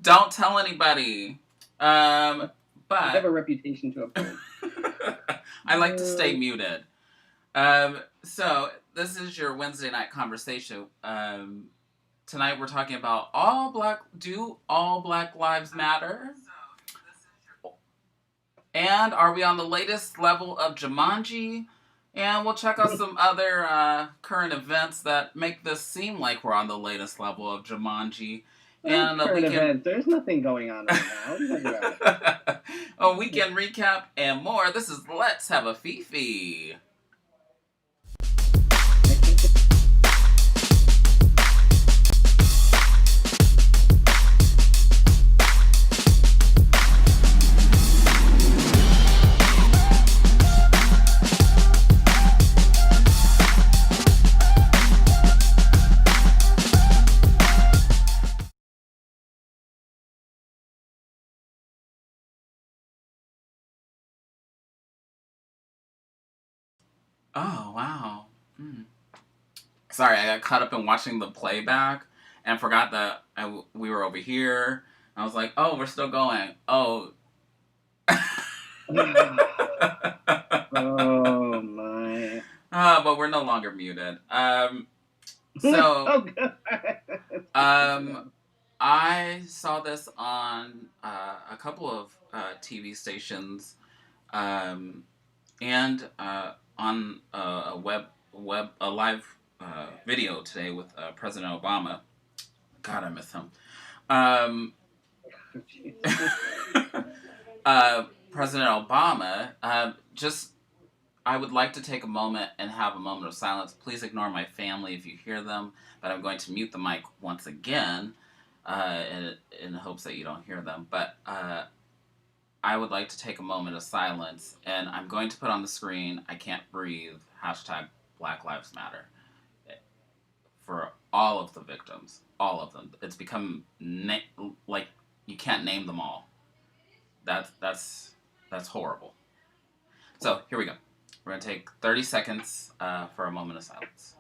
Don't tell anybody. I But have a reputation to uphold. I like to stay muted. So this is your Wednesday night conversation. Tonight we're talking about do all black lives matter? And are we on the latest level of Jumanji? And we'll check out some other current events that make this seem like we're on the latest level of Jumanji. And current events. There's nothing going on right now. A weekend recap and more. This is Let's Have a Fefe. Oh, wow. Sorry, I got caught up in watching the playback and forgot that we were over here. I was like, oh, we're still going. Oh. Oh, my. But we're no longer muted. So, I saw this on a couple of TV stations and on a live video today with President Obama. God, I miss him. President Obama, I would like to take a moment and have a moment of silence. Please ignore my family if you hear them, but I'm going to mute the mic once again in hopes that you don't hear them. But I would like to take a moment of silence, and I'm going to put on the screen, I can't breathe, hashtag Black Lives Matter, for all of the victims, all of them. It's become, like, you can't name them all. That's horrible. So, here we go. We're going to take 30 seconds for a moment of silence.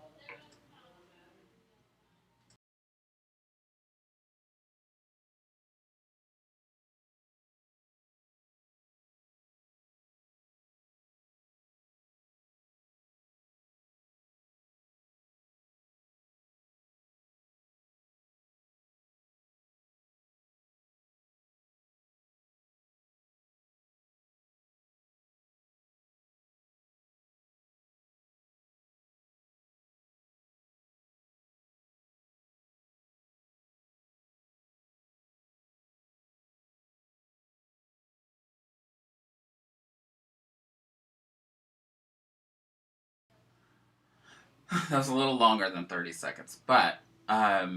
That was a little longer than 30 seconds, but I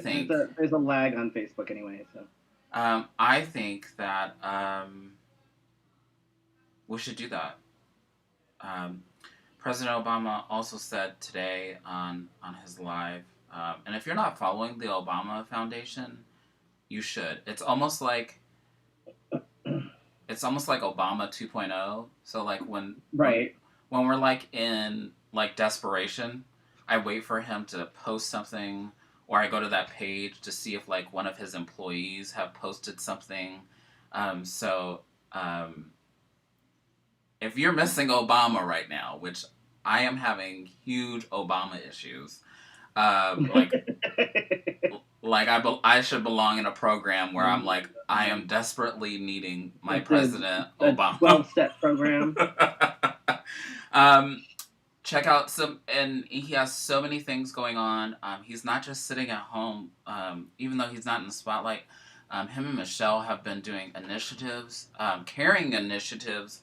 think there's a lag on Facebook anyway, so I think that we should do that. President Obama also said today on his live, and if you're not following the Obama Foundation, you should. It's almost like Obama 2.0. So like when we're like in like desperation, I wait for him to post something, or I go to that page to see if like one of his employees have posted something. If you're missing Obama right now, which I am having huge Obama issues, like I should belong in a program where I'm like, I am desperately needing my president, Obama. 12-step program. Check out and he has so many things going on. He's not just sitting at home, even though he's not in the spotlight. Him and Michelle have been doing initiatives, caring initiatives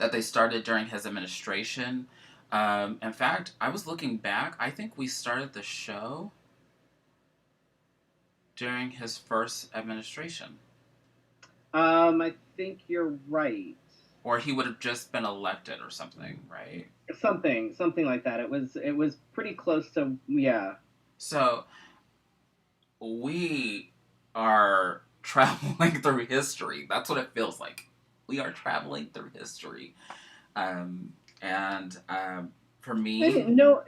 that they started during his administration. In fact, I was looking back. I think we started the show during his first administration. I think you're right. Or he would have just been elected or something, right? Something like that. It was pretty close to, yeah. So we are traveling through history. That's what it feels like. We are traveling through history. For for I me, mean, no,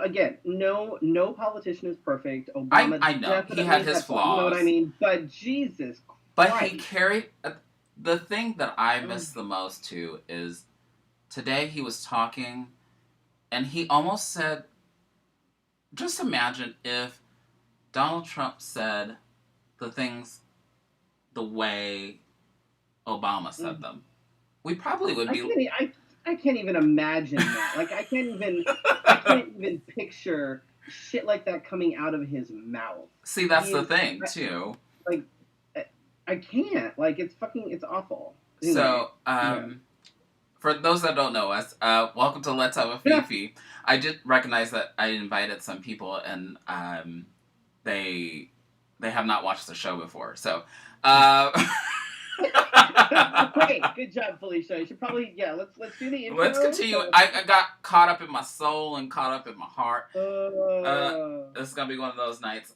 again, no politician is perfect. Obama I know he had definitely his had flaws, you know what I flaws, mean? But Jesus but he Christ. carried. The thing that I Oh, miss the most too is today he was talking, and he almost said, "Just imagine if Donald Trump said the things the way Obama said mm. them. We probably would be." I can't even imagine that. Like I can't even picture shit like that coming out of his mouth. See, that's He the is thing too. like I can't. Like it's awful. Anyway, So, yeah. for those that don't know us, welcome to Let's Have a Fefe. I did recognize that I invited some people, and they they have not watched the show before. So, Great, good job, Felicia. You should probably let's do the let's intro. continue. So, I got caught up in my soul and caught up in my heart. uh, This is gonna be one of those nights.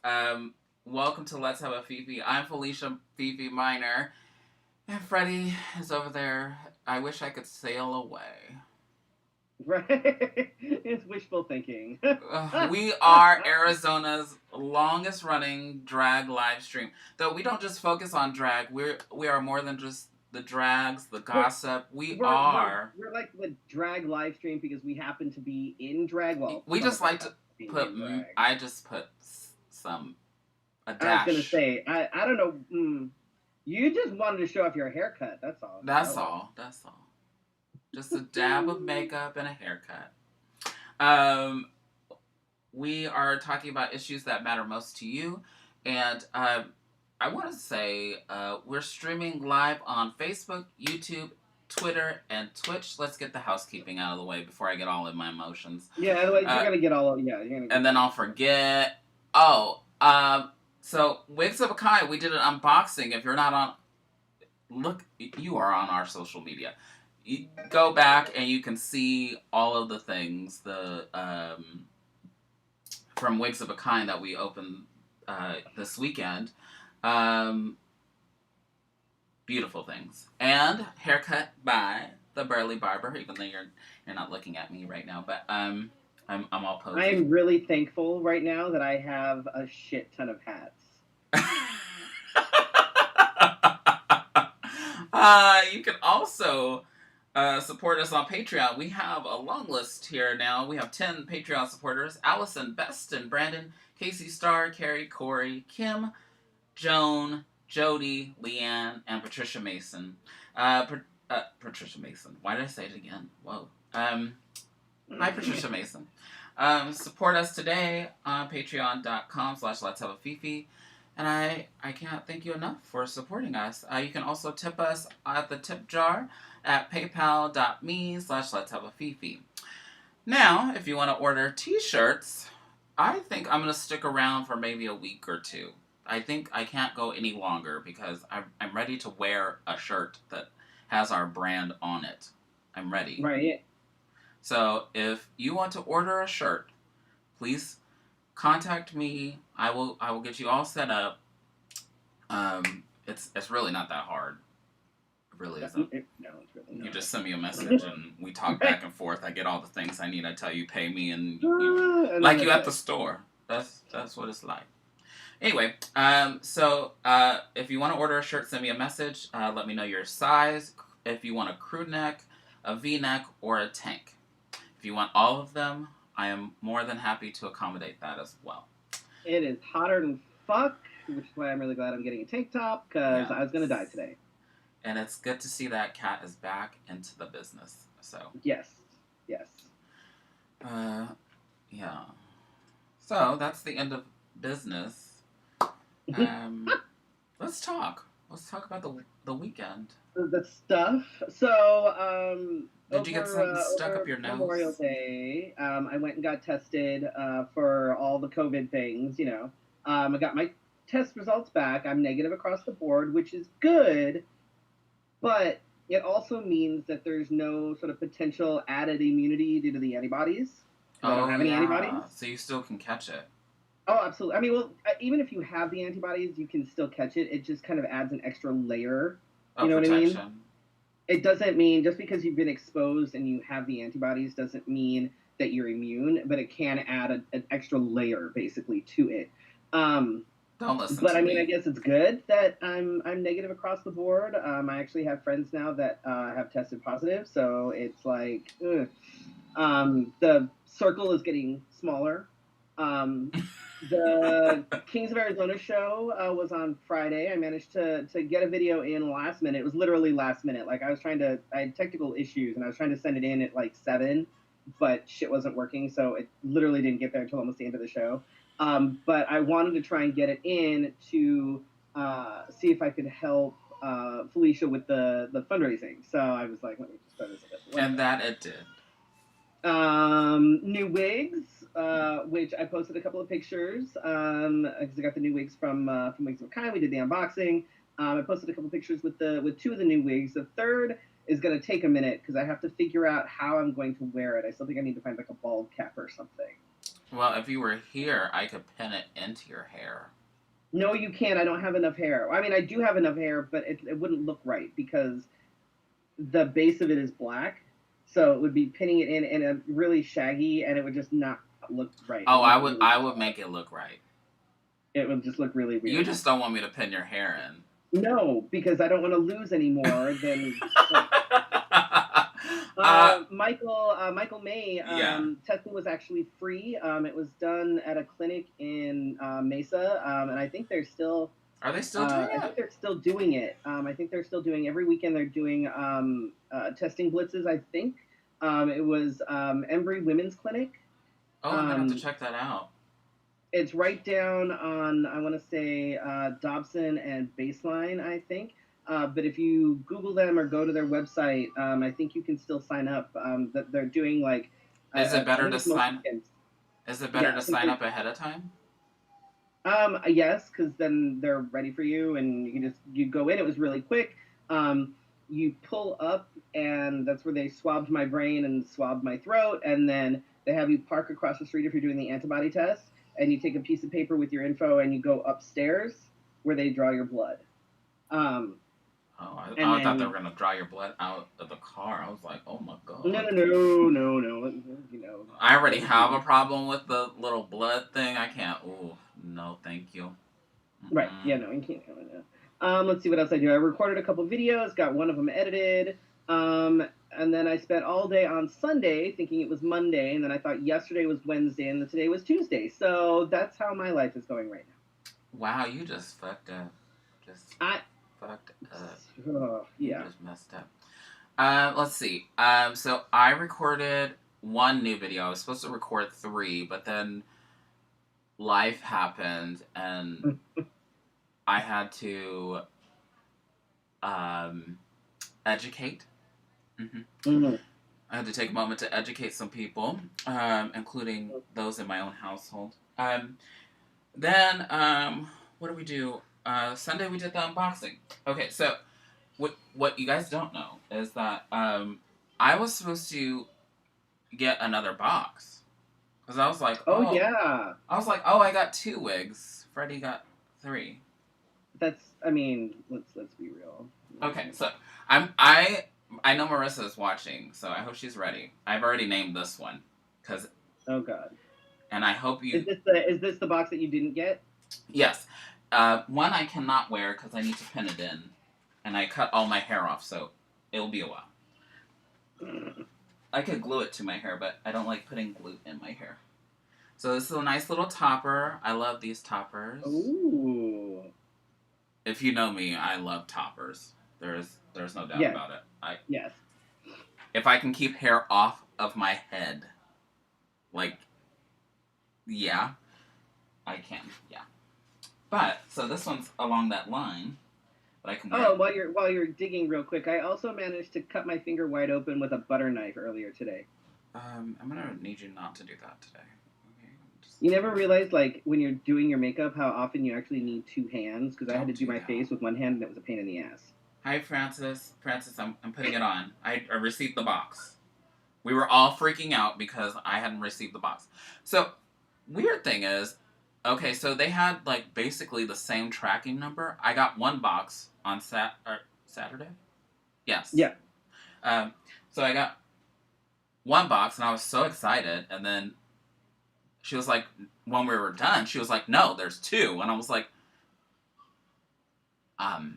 Welcome to Let's Have a Fefe. I'm Felicia Fefe Minor, and Freddy is over there. I wish I could sail away. right, it's wishful thinking. We are Arizona's longest running drag live stream. Though we don't just focus on drag. We are more than just the drags, the we're, gossip. We we're we're are. we're like the drag live stream because we happen to be in drag. Well, We some just of us like to happen to be put. in drag. I just put some a I was gonna dash. say I don't know. You just wanted to show off your haircut. That's all. That's all. That's all. Just a dab of makeup and a haircut. Um, we are talking about issues that matter most to you, and I want to say we're streaming live on Facebook, YouTube, Twitter, and Twitch. Let's get the housekeeping out of the way before I get all in my emotions. Yeah, otherwise you're gonna get all. Yeah, you're gonna. Get And then I'll forget. Oh, so Wigs of a Kind, we did an unboxing. If you're not on, look, you are on our social media. You go back and you can see all of the things from Wigs of a Kind that we opened this weekend. Beautiful things, and haircut by the Burly Barber. Even though you're not looking at me right now, but I'm all posy. I'm really thankful right now that I have a shit ton of hats. You can also support us on Patreon. We have a long list here now. We have 10 Patreon supporters: Allison, Beston, Brandon, Casey Starr, Carrie, Corey, Kim, Joan, Jody, Leanne, and Patricia Mason. Patricia Mason. Why did I say it again? Whoa. Hi, Patricia Mason. Support us today on patreon.com/Let's Have a Fefe. And I can't thank you enough for supporting us. You can also tip us at the tip jar at paypal.me/Let's Have a Fefe. Now, if you want to order t-shirts, I think I'm going to stick around for maybe a week or two. I think I can't go any longer because I'm ready to wear a shirt that has our brand on it. I'm ready. Right. So if you want to order a shirt, please contact me. I will get you all set up. It's really not that hard. It really isn't. No, it's really not. You just send me a message and we talk back and forth. I get all the things I need. I tell you, pay me, and like you at the store. That's what it's like. Anyway, so if you want to order a shirt, send me a message. Let me know your size. If you want a crew neck, a V-neck, or a tank. If you want all of them, I am more than happy to accommodate that as well. It is hotter than fuck, which is why I'm really glad I'm getting a tank top, because I was going to die today. And it's good to see that Kat is back into the business. So Yes. Yeah. So that's the end of business. Let's talk. Let's talk about the weekend. The stuff. So, did you get something stuck up your nose? Memorial Day, I went and got tested for all the COVID things. I got my test results back. I'm negative across the board, which is good, but it also means that there's no sort of potential added immunity due to the antibodies. I don't have any antibodies. So you still can catch it. Oh, absolutely. I mean, well, even if you have the antibodies, you can still catch it. It just kind of adds an extra layer. You know protection. What I mean? It doesn't mean just because you've been exposed and you have the antibodies doesn't mean that you're immune, but it can add an extra layer basically to it. Um, Don't listen but to I mean, I me. guess it's good that I'm negative across the board. I actually have friends now that have tested positive, so it's like ugh. The circle is getting smaller. Um, the Kings of Arizona show was on Friday. I managed to get a video in last minute. It was literally last minute. Like I had technical issues and I was trying to send it in at like 7, but shit wasn't working, so it literally didn't get there until almost the end of the show. But I wanted to try and get it in to see if I could help Felicia with the fundraising. So I was like, let me just throw this at And it. that it did. New wigs, which I posted a couple of pictures because I got the new wigs from Wigs of a Kind. We did the unboxing. I posted a couple of pictures with 2 of the new wigs. The third is going to take a minute because I have to figure out how I'm going to wear it. I still think I need to find like a bald cap or something. Well, if you were here, I could pin it into your hair. No, you can't. I don't have enough hair. I mean, I do have enough hair, but it wouldn't look right because the base of it is black. So it would be pinning it in and a really shaggy, and it would just not look right. Oh, I would make it look right. It would just look really weird. You just don't want me to pin your hair in. No, because I don't want to lose any more than. Michael May Yeah. testing was actually free. It was done at a clinic in Mesa, and I think they're still. Are they still doing I it? think they're still doing it. I think they're still doing every weekend. They're doing testing blitzes. I think it was Embry Women's Clinic. Oh, I'm gonna have to check that out. It's right down on, I want to say, Dobson and Baseline, I think. But if you Google them or go to their website, I think you can still sign up. That they're doing like. Is it I better think to it's most sign? weekends. Is it better Yeah, to sign up ahead of time? yes, because then they're ready for you, and you go in. It was really quick. You pull up, and that's where they swabbed my brain and swabbed my throat, and then they have you park across the street if you're doing the antibody test, and you take a piece of paper with your info, and you go upstairs where they draw your blood. Um, Oh, and I thought they then were gonna draw your blood out of the car. I was like, oh my god. no. I already have a problem with the little blood thing. I can't. Ooh, no, thank you. Right. Yeah, no, you can't. Let's see what else I do. I recorded a couple videos, got one of them edited. And then I spent all day on Sunday thinking it was Monday, and then I thought yesterday was Wednesday, and today was Tuesday. So that's how my life is going right now. Wow, you just fucked up. Just fucked up. Yeah. You just messed up. Let's see. So I recorded one new video. I was supposed to record 3, but then life happened, and I had to educate. I had to take a moment to educate some people, including those in my own household. Then, what do we do? Sunday we did the unboxing. Okay, so what you guys don't know is that I was supposed to get another box. Because I was like, oh yeah. I was like, oh, I got 2 wigs. Freddie got 3. I mean, let's be real. Okay, so I know Marissa is watching, so I hope she's ready. I've already named this one, cause. Oh God. And I hope you. Is this the box that you didn't get? Yes. One I cannot wear because I need to pin it in, and I cut all my hair off, so it'll be a while. I could glue it to my hair, but I don't like putting glue in my hair. So this is a nice little topper. I love these toppers. Ooh. If you know me, I love toppers. There's no doubt about it. Yes. If I can keep hair off of my head, like, yeah, I can. Yeah. But so this one's along that line. But I can wear. Oh, while you're digging real quick, I also managed to cut my finger wide open with a butter knife earlier today. I'm gonna need you not to do that today. Okay. You never realized, like, when you're doing your makeup, how often you actually need 2 hands? Because I had to do my face with one hand, and it was a pain in the ass. Hi, Francis. Francis, I'm putting it on. I received the box. We were all freaking out because I hadn't received the box. So, weird thing is, okay, so they had, like, basically the same tracking number. I got one box on Saturday? Yes. Yeah. So I got one box, and I was so excited. And then she was like, when we were done, she was like, "No, there's two." And I was like, um.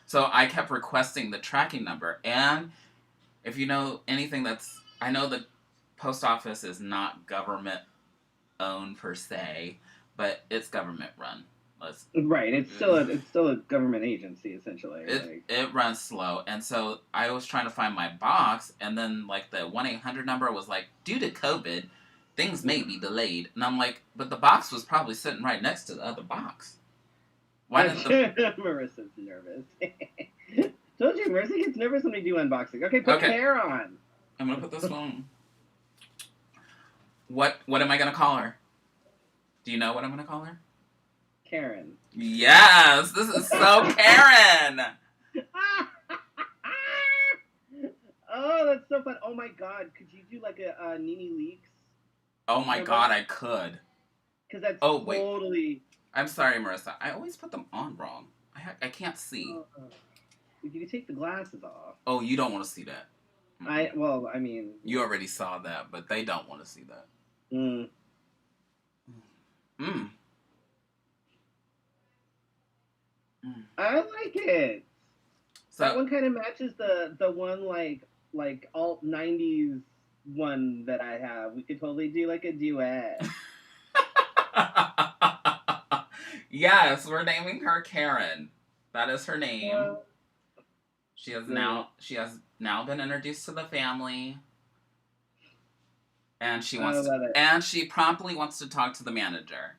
So I kept requesting the tracking number, and if you know anything I know the post office is not government owned per se, but it's government run. Right. It's still a government agency essentially. It runs slow, and so I was trying to find my box, and then like the 1-800 number was like, due to COVID, things may be delayed, and I'm like, but the box was probably sitting right next to the other box. Why didn't Marissa's nervous. Told you, Marissa gets nervous when we do unboxing. Okay, put hair on. I'm gonna put this one. What am I gonna call her? Do you know what I'm gonna call her? Karen. Yes, this is so Karen. Oh, that's so fun. Oh my god, could you do like a Nene Leakes? Oh my god, I could. Because that's totally... Wait. I'm sorry, Marissa. I always put them on wrong. I can't see. If you could take the glasses off. Oh, you don't want to see that. I mean... You already saw that, but they don't want to see that. I like it. So, that one kind of matches the one like alt 90s one that I have. We could totally do like a duet. Yes, we're naming her Karen. That is her name. She has now been introduced to the family. And she promptly wants to talk to the manager.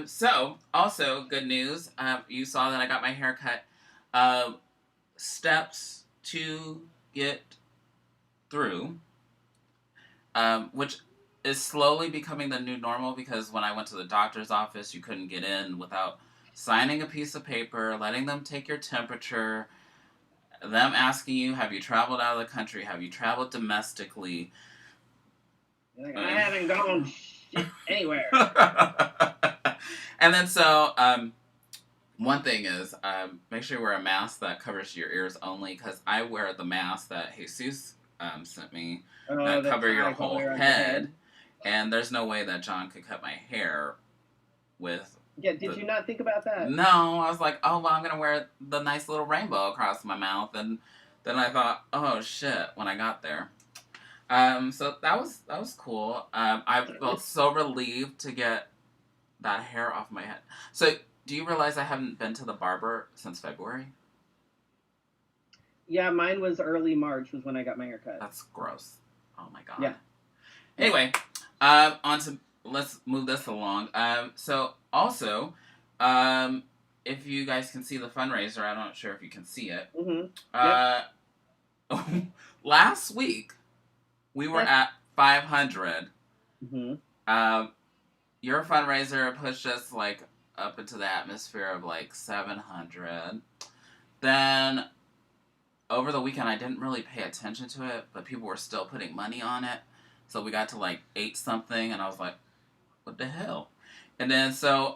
So, also, good news. You saw that I got my hair cut. Steps to get through, which is slowly becoming the new normal, because when I went to the doctor's office, you couldn't get in without signing a piece of paper, letting them take your temperature, them asking you, have you traveled out of the country? Have you traveled domestically? Like, I haven't gone anywhere. And then so, one thing is, make sure you wear a mask that covers your ears only, because I wear the mask that Jesus sent me that cover your whole head. And there's no way that John could cut my hair with... Yeah, did you not think about that? No, I was like, oh, well, I'm going to wear the nice little rainbow across my mouth. And then I thought, oh, shit, when I got there. So that was cool. I felt so relieved to get that hair off my head. So, do you realize I haven't been to the barber since February? Yeah, mine was early March was when I got my hair cut. That's gross. Oh, my God. Yeah. Anyway, let's move this along. So, also, if you guys can see the fundraiser, I'm not sure if you can see it. Mm-hmm. Last week, we were at 500. Mm-hmm. Your fundraiser pushed us like up into the atmosphere of like 700. Then over the weekend, I didn't really pay attention to it, but people were still putting money on it. So we got to like 8 something, and I was like, what the hell? And then so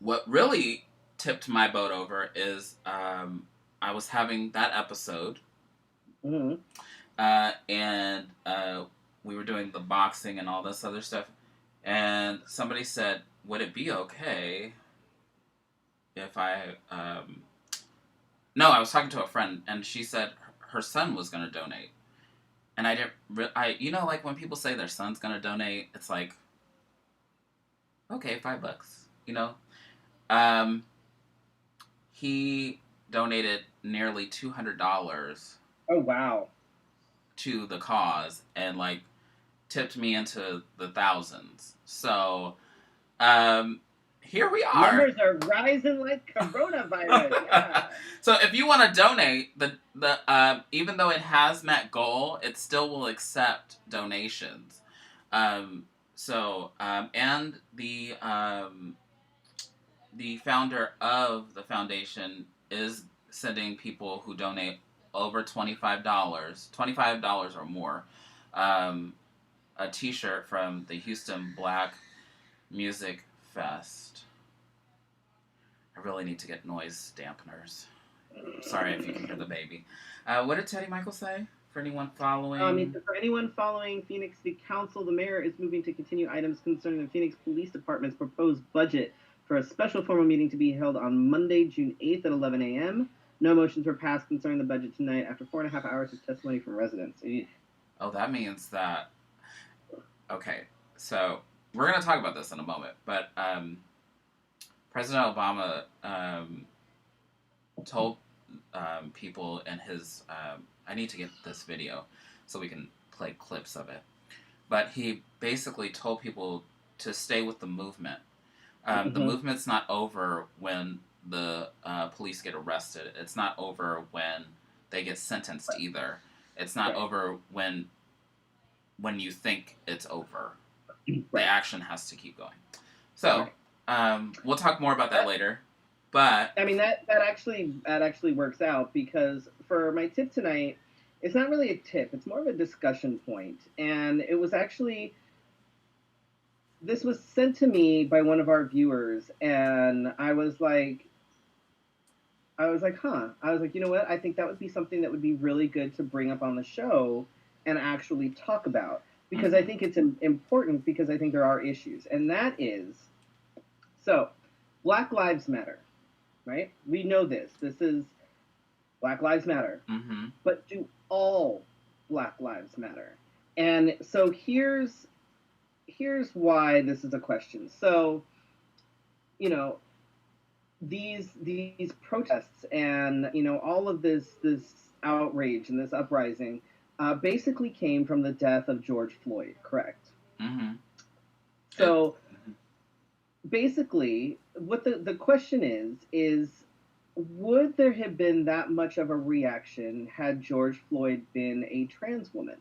what really tipped my boat over is I was having that episode. Mm-hmm. And we were doing the boxing and all this other stuff. And somebody said, would it be okay if I... No, I was talking to a friend, and she said her son was going to donate. And I didn't... you know, like when people say their son's going to donate, it's like, okay, $5, you know? He donated nearly $200. Oh, wow. To the cause, and like tipped me into the thousands. So here we are. Numbers are rising like coronavirus. Yeah. So if you want to donate, the even though it has met goal, it still will accept donations. And the founder of the foundation is sending people who donate over $25 or more, a t-shirt from the Houston Black Music Fest. I really need to get noise dampeners Sorry if you can hear the baby. What did Teddy Michael say? For anyone He following? said, for anyone following Phoenix City Council, the mayor is moving to continue items concerning the Phoenix Police Department's proposed budget for a special formal meeting to be held on Monday, June 8th at 11 a.m. No motions were passed concerning the budget tonight after 4.5 hours of testimony from residents. Oh, that means that. Okay, so we're going to talk about this in a moment, but President Obama told people in his. I need to get this video so we can play clips of it. But he basically told people to stay with the movement. The movement's not over when the police get arrested. It's not over when they get sentenced either. It's not over when you think it's over. The action has to keep going. So we'll talk more about that later. But I mean that actually works out, because for my tip tonight, it's not really a tip. It's more of a discussion point, and it was actually, this was sent to me by one of our viewers, and I was like, huh. I was like, you know what? I think that would be something that would be really good to bring up on the show and actually talk about, because I think it's important, because I think there are issues, and that is, so Black Lives Matter, right? We know this. This is Black Lives Matter. Mm-hmm. But do all Black Lives Matter? And so here's why this is a question. So, you know, these protests and, you know, all of this outrage and this uprising basically came from the death of George Floyd, correct? Mm-hmm. So basically, what the question is would there have been that much of a reaction had George Floyd been a trans woman,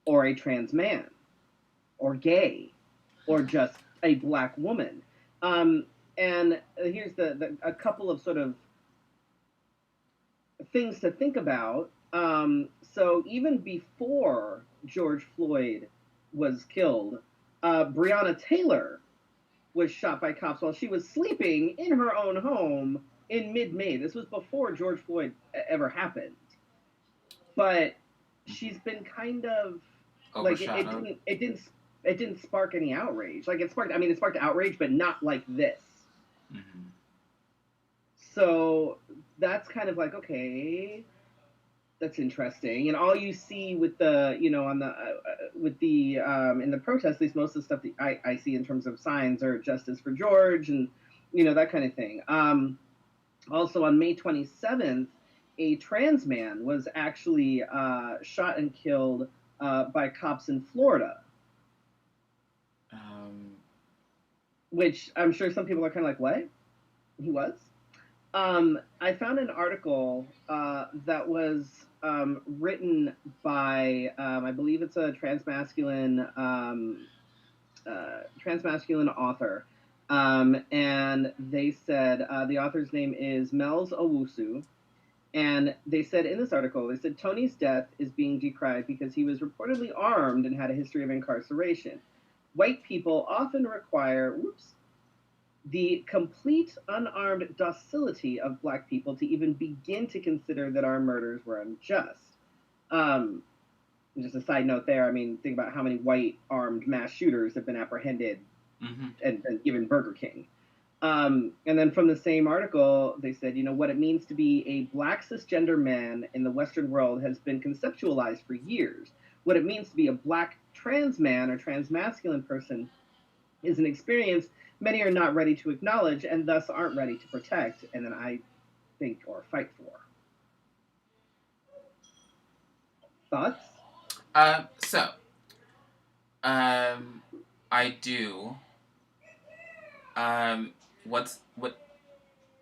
or a trans man, or gay, or just a Black woman? And here's a couple of sort of things to think about. So even before George Floyd was killed, Breonna Taylor was shot by cops while she was sleeping in her own home in mid-May. This was before George Floyd ever happened. But she's been kind of like it didn't spark any outrage. Like it sparked outrage, but not like this. Mm-hmm. So that's kind of like, okay, that's interesting. And all you see with the, you know, on the with the in the protests, at least most of the stuff that I see in terms of signs are justice for George, and, you know, that kind of thing. Also on May 27th, a trans man was actually shot and killed by cops in Florida. Which I'm sure some people are kind of like, what? He was? I found an article that was written by, I believe it's a transmasculine author. And they said, the author's name is Mel's Owusu. And they said in this article, they said Tony's death is being decried because he was reportedly armed and had a history of incarceration. White people often require, the complete unarmed docility of Black people to even begin to consider that our murders were unjust. Just a side note there, I mean, think about how many white armed mass shooters have been apprehended and given Burger King. And then from the same article, they said, you know, what it means to be a Black cisgender man in the Western world has been conceptualized for years. What it means to be a Black trans man or transmasculine person is an experience many are not ready to acknowledge and thus aren't ready to protect, and then I think, or fight for. Thoughts? I do.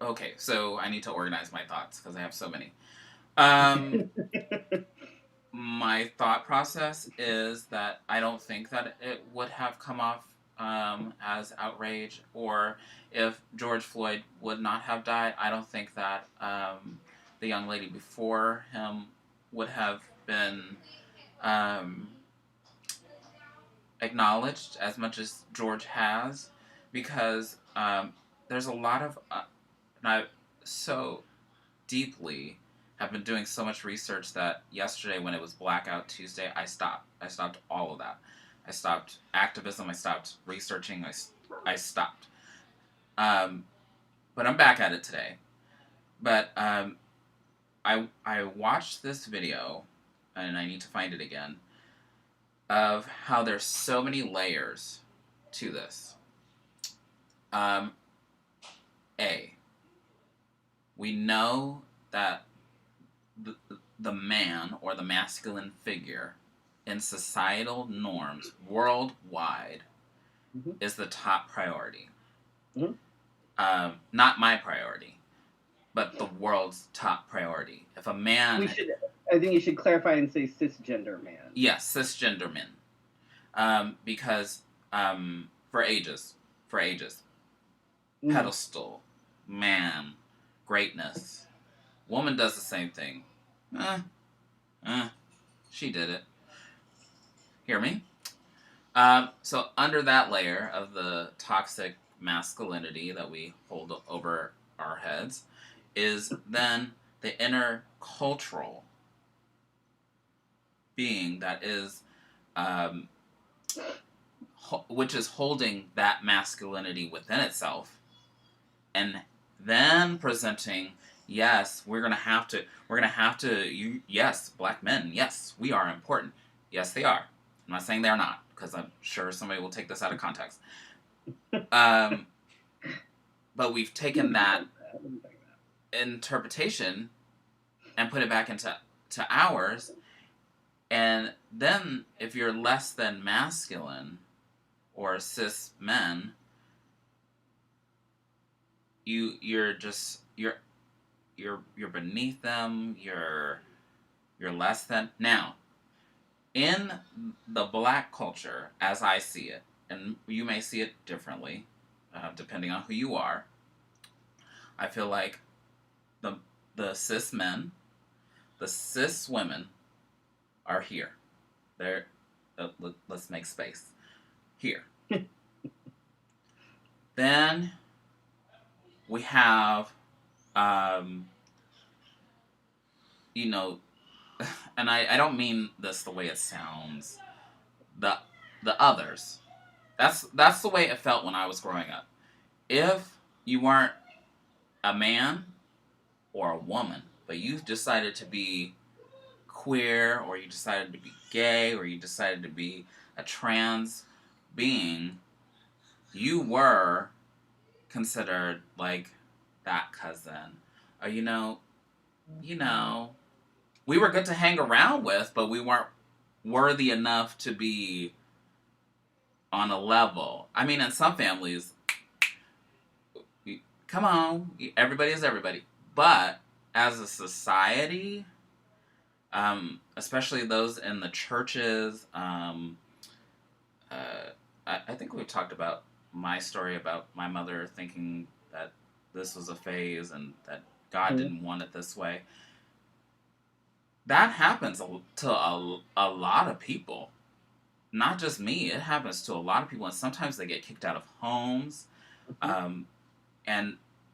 Okay, so I need to organize my thoughts because I have so many. My thought process is that I don't think that it would have come off as outrage, or if George Floyd would not have died, I don't think that the young lady before him would have been acknowledged as much as George has, because there's a lot of deeply, have been doing so much research that yesterday when it was Blackout Tuesday, I stopped. I stopped all of that. I stopped activism. I stopped researching. I stopped. Um, but I'm back at it today. But I watched this video, and I need to find it again, of how there's so many layers to this. Um, A, we know that the man or the masculine figure in societal norms worldwide is the top priority. Not my priority, but the world's top priority. If a man... I think you should clarify and say cisgender man. Yes, cisgender men. Because for ages, pedestal, man, greatness. Woman does the same thing. She did it. Hear me? So under that layer of the toxic masculinity that we hold over our heads is then the inner cultural being that is, which is holding that masculinity within itself, and then presenting, yes, we're gonna have to, yes, black men, yes, we are important. Yes, they are. I'm not saying they're not, because I'm sure somebody will take this out of context. But we've taken that interpretation and put it back into ours, and then if you're less than masculine or cis men, you're beneath them. You're less than. Now, in the black culture, as I see it, and you may see it differently, depending on who you are, I feel like the cis men, the cis women, are here. They're let's make space here. Then we have, you know, and I don't mean this the way it sounds. The others. That's the way it felt when I was growing up. If you weren't a man or a woman, but you decided to be queer, or you decided to be gay, or you decided to be a trans being, you were considered like that cousin. Or we were good to hang around with, but we weren't worthy enough to be on a level. I mean, in some families, come on, everybody is everybody. But as a society, especially those in the churches, I think we've talked about my story about my mother thinking that this was a phase and that God didn't want it this way. That happens to a lot of people. Not just me. It happens to a lot of people, and sometimes they get kicked out of homes. And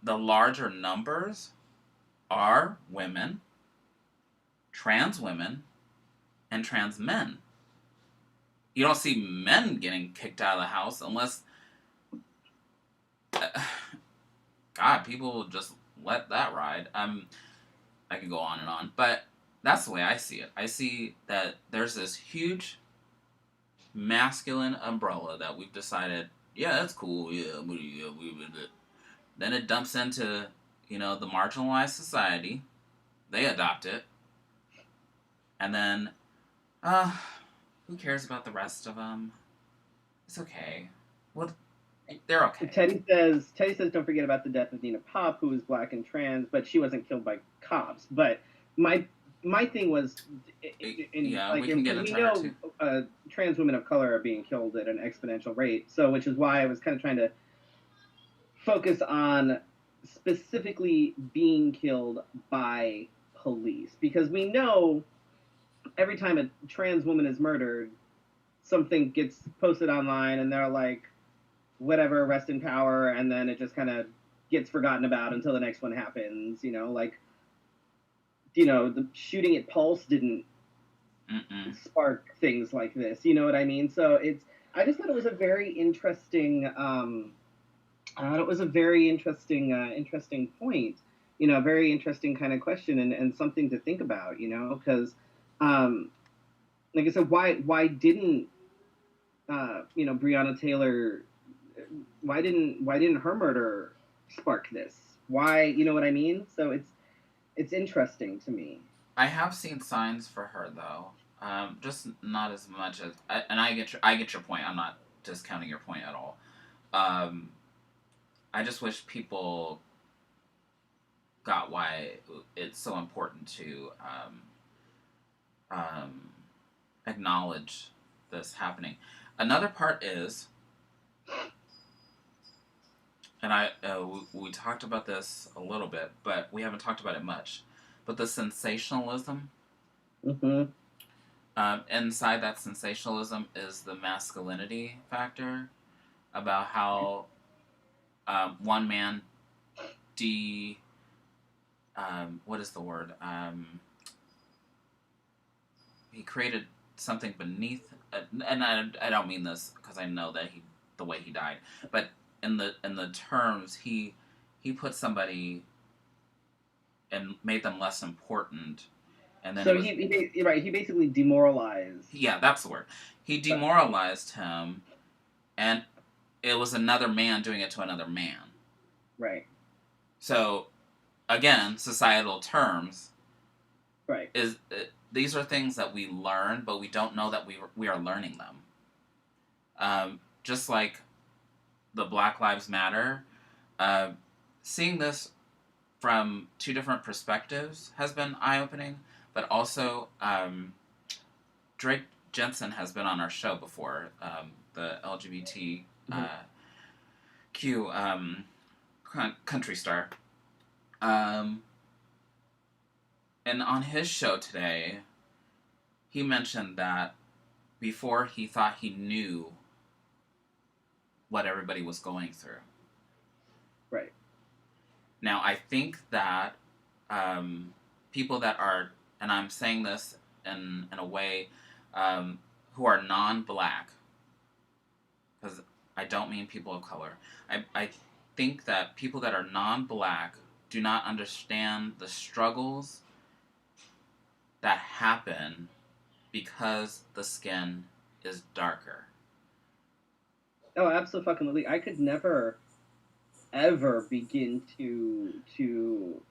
the larger numbers are women, trans women, and trans men. You don't see men getting kicked out of the house unless, God, people just let that ride. I can go on and on, but that's the way I see it. I see that there's this huge masculine umbrella that we've decided, yeah, that's cool, yeah, then it dumps into, the marginalized society. They adopt it. And then, who cares about the rest of them? It's okay. Well, they're okay. Teddy says, don't forget about the death of Nina Pop, who was black and trans, but she wasn't killed by cops. But my thing was, we can get into her too. Trans women of color are being killed at an exponential rate. So, which is why I was kind of trying to focus on specifically being killed by police, because we know every time a trans woman is murdered, something gets posted online and they're like, whatever, rest in power, and then it just kind of gets forgotten about until the next one happens, like the shooting at Pulse didn't Mm-mm. spark things like this. You know what I mean? So I just thought it was a very interesting. It was a very interesting point. A very interesting kind of question and something to think about. Because, um, like I said, why didn't Breonna Taylor? Why didn't her murder spark this? Why, you know what I mean? So it's interesting to me. I have seen signs for her though, just not as much as. And I get your point. I'm not discounting your point at all. Um, I just wish people got why it's so important to um, acknowledge this happening. Another part is, and we talked about this a little bit, but we haven't talked about it much. But the sensationalism, Mm-hmm. inside that sensationalism is the masculinity factor about how one man de what is the word he created something beneath, and I don't mean this because I know that the way he died, but in the terms he put somebody and made them less important, and then So he basically demoralized. yeah, that's the word. He demoralized him, and it was another man doing it to another man. Right. So again, societal terms Right. these are things that we learn, but we don't know that we are learning them. Just like the Black Lives Matter, uh, seeing this from two different perspectives has been eye opening. But also, Drake Jensen has been on our show before, the LGBT Q country star. Um, and on his show today, he mentioned that before he thought he knew what everybody was going through. Right. Now, I think that people that are, and I'm saying this in a way, who are non-black, because I don't mean people of color, I think that people that are non-black do not understand the struggles that happen because the skin is darker. Oh, absolutely. I could never ever begin to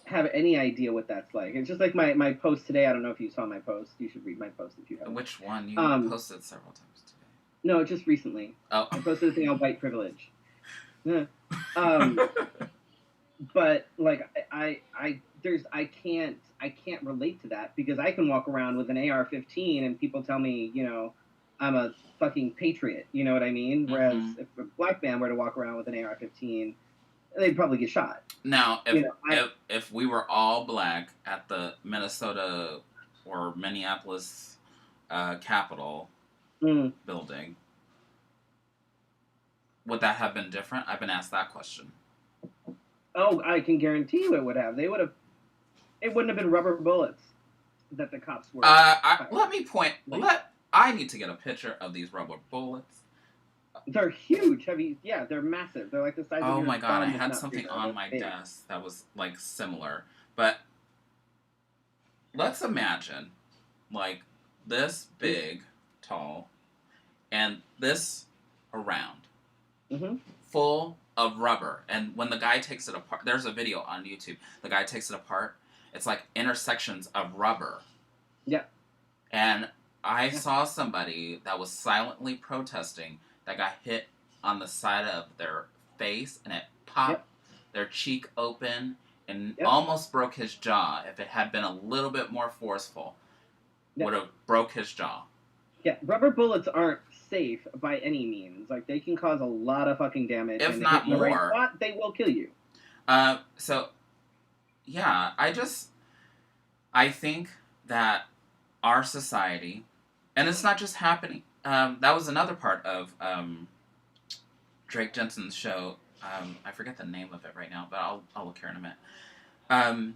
have any idea what that's like. It's just like my post today. I don't know if you saw my post. You should read my post if you haven't. Which one? You posted several times today. No, just recently. Oh. I posted a thing on white privilege. But like I can't relate to that because I can walk around with an AR-15 and people tell me, I'm a fucking patriot. You know what I mean? Whereas if a black man were to walk around with an AR-15, they'd probably get shot. Now, if we were all black at the Minnesota or Minneapolis Capitol building, would that have been different? I've been asked that question. Oh, I can guarantee you it would have. It wouldn't have been rubber bullets that the cops were. Let me point. I need to get a picture of these rubber bullets. They're huge, heavy. Yeah, they're massive. They're like the size of your Oh my god, I thumb, had something on my desk that was like similar. But let's imagine like this big, tall, and this around. Full of rubber. And when the guy takes it apart, there's a video on YouTube. The guy takes it apart. It's like intersections of rubber. Yeah. And I saw somebody that was silently protesting that got hit on the side of their face and it popped their cheek open and almost broke his jaw. If it had been a little bit more forceful, would have broke his jaw. Yeah, rubber bullets aren't safe by any means. Like, they can cause a lot of fucking damage. If not more. Right spot, they will kill you. So, yeah, I think that our society, and it's not just happening. That was another part of Drake Jensen's show. I forget the name of it right now, but I'll look here in a minute.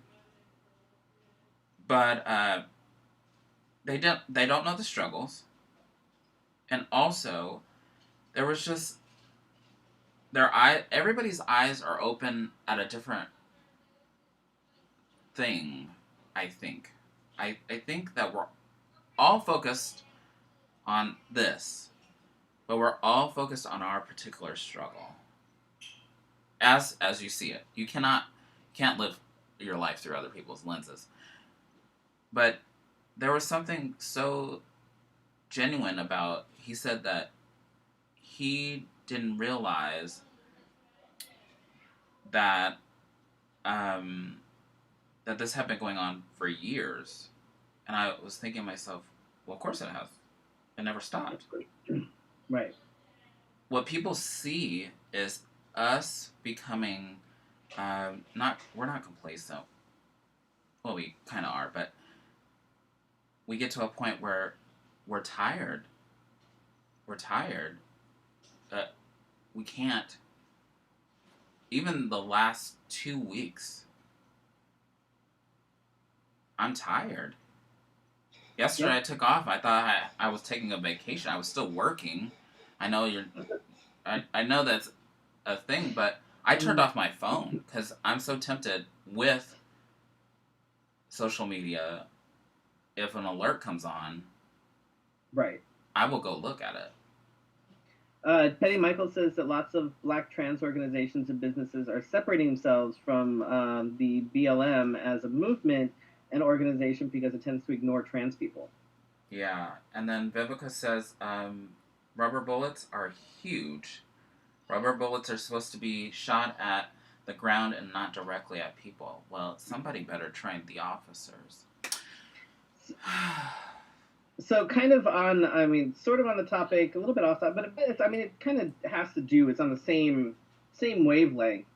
but they don't know the struggles, and also there was just everybody's eyes are open at a different thing. I think I think that we're all focused on this, but we're all focused on our particular struggle as you see it. You can't live your life through other people's lenses. But there was something so genuine about, he said that he didn't realize that that this had been going on for years. And I was thinking to myself, well, of course it has. It never stopped. Right. What people see is us becoming we're not complacent. Well, we kind of are, but we get to a point where we're tired. We're tired. We can't. Even the last 2 weeks, I'm tired. Yesterday I took off. I thought I was taking a vacation. I was still working. I know I know that's a thing, but I turned off my phone because I'm so tempted with social media. If an alert comes on, right, I will go look at it. Teddy Michael says that lots of Black trans organizations and businesses are separating themselves from the BLM as a movement and organization because it tends to ignore trans people. Yeah, and then Vivica says rubber bullets are huge. Rubber bullets are supposed to be shot at the ground and not directly at people. Well, somebody better train the officers. So kind of on, I mean, sort of on the topic, a little bit off topic, but it kind of has to do, it's on the same wavelength.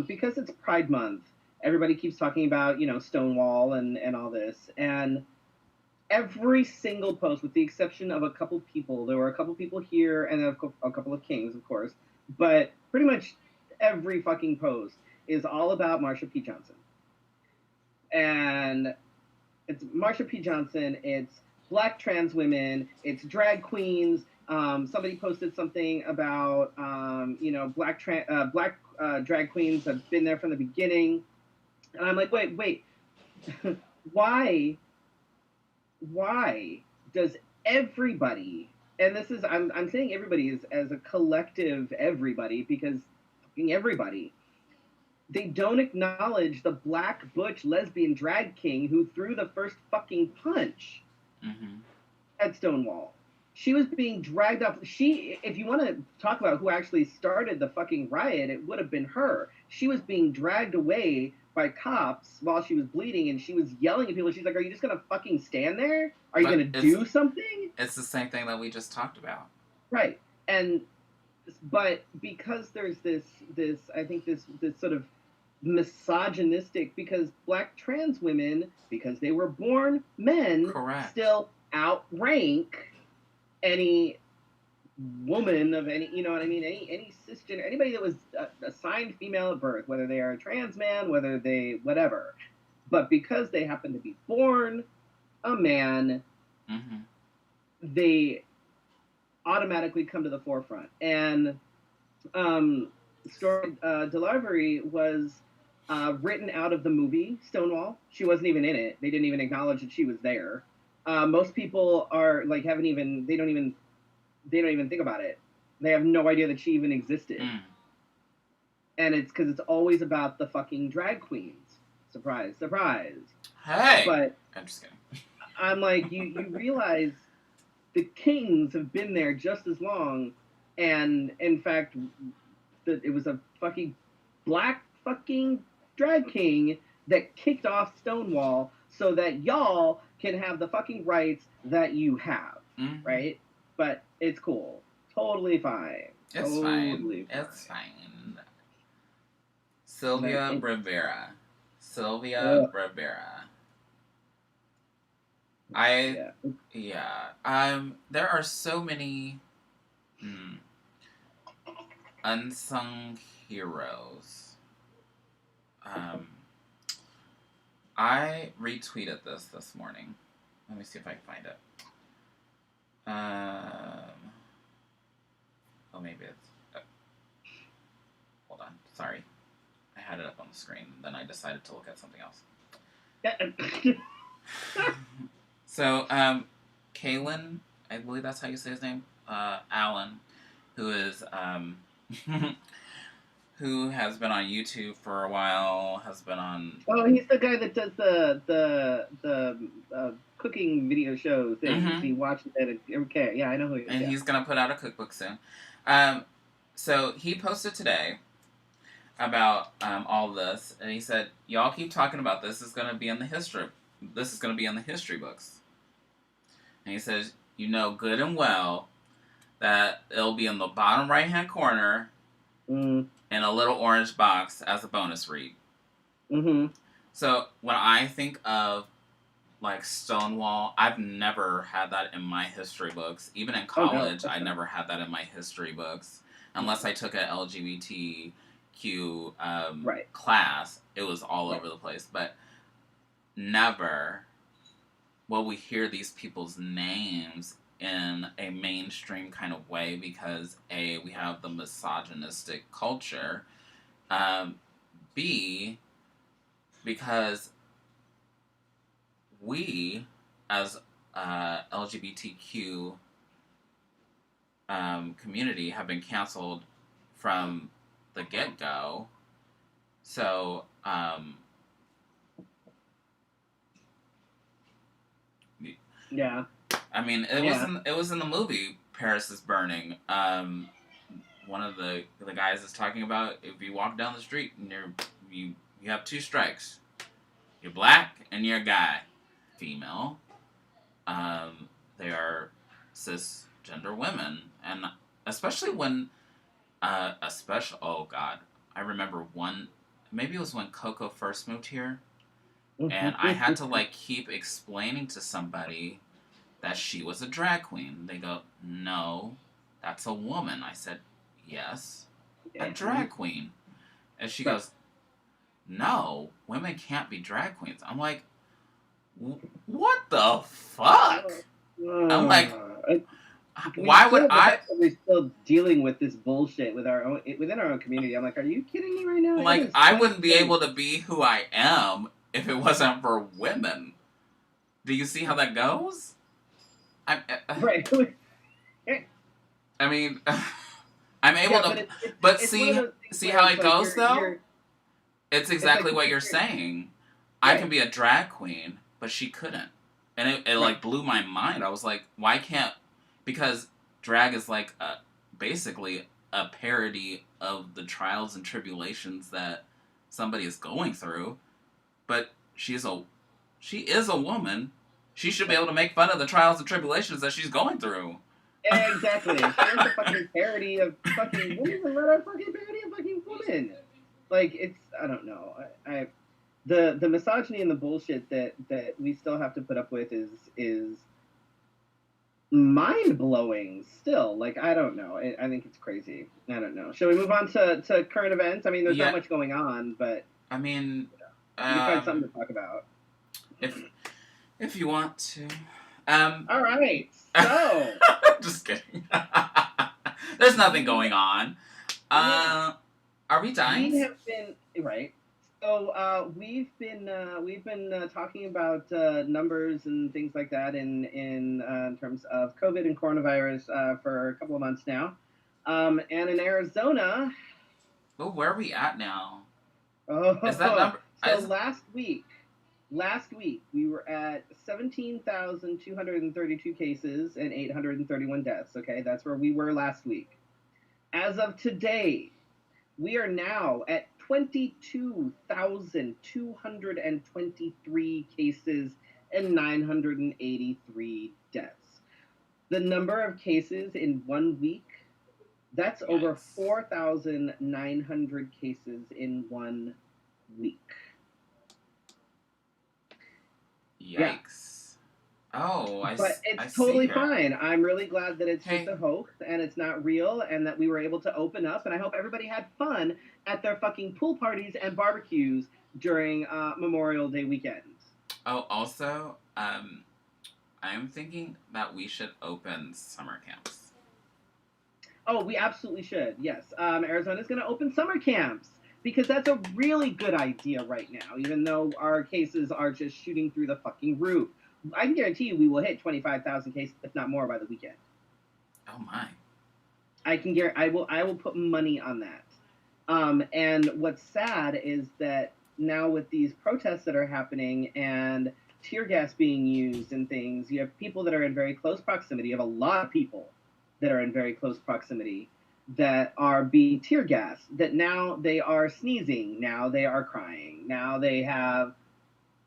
Because it's Pride Month, everybody keeps talking about, Stonewall and all this. And every single post, with the exception of a couple people, there were a couple people here and a couple of kings, of course, but pretty much every fucking post is all about Marsha P. Johnson. And it's Marsha P. Johnson, it's Black trans women, it's drag queens. Somebody posted something about, Black drag queens have been there from the beginning. And I'm like, wait, why does everybody, and this is, I'm saying everybody as a collective everybody, because fucking everybody, they don't acknowledge the Black butch lesbian drag king who threw the first fucking punch at Stonewall. She was being dragged up. If you want to talk about who actually started the fucking riot, it would have been her. She was being dragged away by cops while she was bleeding, and she was yelling at people. She's like, "Are you just gonna fucking stand there? Are you gonna do something?" It's the same thing that we just talked about, right? But because there's this I think this sort of misogynistic, because Black trans women, because they were born men, correct, still outrank any woman of any, you know what I mean, any cisgender, anybody that was assigned female at birth, whether they are a trans man, whether they whatever, but because they happen to be born a man, they automatically come to the forefront. And Story Delivery was written out of the movie Stonewall. She wasn't even in it. They didn't even acknowledge that she was there. Most people are like they don't even think about it. They have no idea that she even existed. And it's because it's always about the fucking drag queens. Surprise, surprise. Hey! But I'm just kidding. I'm like, you realize the kings have been there just as long. And in fact, it was a fucking Black fucking drag king that kicked off Stonewall so that y'all can have the fucking rights that you have. Right? But it's cool. Totally fine. It's fine. It's fine. Sylvia Rivera. There are so many unsung heroes. I retweeted this morning. Let me see if I can find it. Oh, maybe it's... hold on. Sorry. I had it up on the screen, and then I decided to look at something else. So, Kalen, I believe that's how you say his name, Alan, who is, who has been on YouTube for a while, has been on... Oh, he's the guy that does the cooking video show things. Mm-hmm. He watches it. Okay, yeah, I know who he is. And he's going to put out a cookbook soon. So he posted today about all this, and he said, y'all keep talking about this. This is going to be in the history books. And he says, you know good and well that it'll be in the bottom right-hand corner in a little orange box as a bonus read. Mm-hmm. So when I think of, like, Stonewall, I've never had that in my history books. Even in college, I never had that in my history books. Unless I took an LGBTQ class, it was all over the place. But never will we hear these people's names in a mainstream kind of way because A, we have the misogynistic culture, B, because we, as LGBTQ community, have been canceled from the get-go. So, yeah. I mean, it was in the movie Paris is Burning. One of the guys is talking about if you walk down the street and you have two strikes. You're black and you're a guy. Female. They are cisgender women, and especially when oh god, I remember maybe it was when Coco first moved here, and I had to like keep explaining to somebody that she was a drag queen. They go, no, that's a woman. I said, yes, a drag queen. And she goes, no, women can't be drag queens. I'm like, what the fuck? I'm like, why would I? We're still dealing with this bullshit within our own community. I'm like, are you kidding me right now? Like, I wouldn't be able to be who I am if it wasn't for women. Do you see how that goes? Right. I mean, I'm able to, but see how it goes though. It's exactly what you're saying. Right. I can be a drag queen, but she couldn't. And it like blew my mind. I was like, why can't... Because drag is like basically a parody of the trials and tribulations that somebody is going through. But she is a woman. She should be able to make fun of the trials and tribulations that she's going through. Yeah, exactly. She's a fucking parody of fucking women. Let her fucking parody of fucking women. Like, it's... I don't know. The misogyny and the bullshit that we still have to put up with is mind-blowing still. Like, I don't know. I think it's crazy. I don't know. Shall we move on to current events? I mean, there's not much going on, but... I mean... you find something to talk about. If you want to. All right. So... Just kidding. There's nothing going on. Are we dying? We have been... Right. So we've been talking about numbers and things like that in terms of COVID and coronavirus for a couple of months now, and in Arizona. Oh, where are we at now? Oh, is that number? So last week we were at 17,232 cases and 831 deaths. Okay, that's where we were last week. As of today, we are now at 22,223 cases and 983 deaths. The number of cases in 1 week, that's over 4,900 cases in 1 week. Yikes. Yeah. Oh, But it's totally fine. I'm really glad that it's just a hoax and it's not real and that we were able to open up. And I hope everybody had fun at their fucking pool parties and barbecues during Memorial Day weekend. Oh, also, I'm thinking that we should open summer camps. Oh, we absolutely should. Yes, Arizona's going to open summer camps because that's a really good idea right now. Even though our cases are just shooting through the fucking roof, I can guarantee you we will hit 25,000 cases, if not more, by the weekend. Oh my. I can guarantee. I will put money on that. And what's sad is that now with these protests that are happening and tear gas being used and things, you have people that are in very close proximity. You have a lot of people that are in very close proximity that are being tear gassed, that now they are sneezing, now they are crying, now they have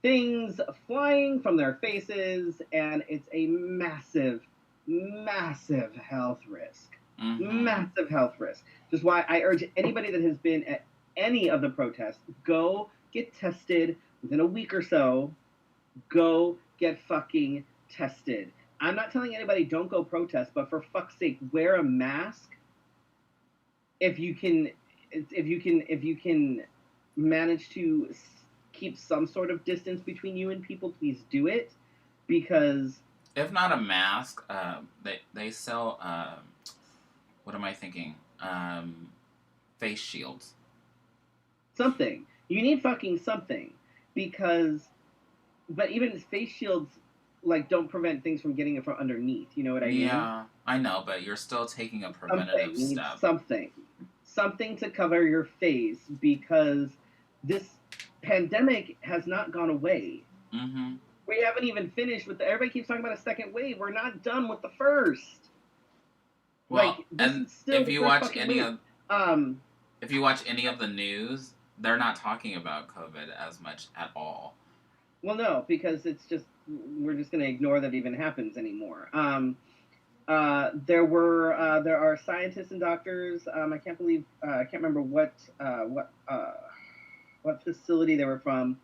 things flying from their faces, and it's a massive, massive health risk. Mm-hmm. Massive health risk. Just why I urge anybody that has been at any of the protests, go get tested within a week or so. Go get fucking tested. I'm not telling anybody don't go protest, but for fuck's sake, wear a mask if you can if you can manage to keep some sort of distance between you and people, please do it because If not a mask, they sell. What am I thinking? Face shields. something you need fucking something because but even face shields like don't prevent things from getting it from underneath, you know what I mean? Yeah, I know, but you're still taking a Something preventative you need step. something to cover your face because this pandemic has not gone away. Mm-hmm. We haven't even finished with everybody keeps talking about a second wave. We're not done with the first. Well, Like this and is still the first fucking any wave. of Um, if you watch any of the news, they're not talking about COVID as much at all. well, no, because it's just we're just gonna ignore that even happens anymore. There are scientists and doctors. I can't remember what facility they were from.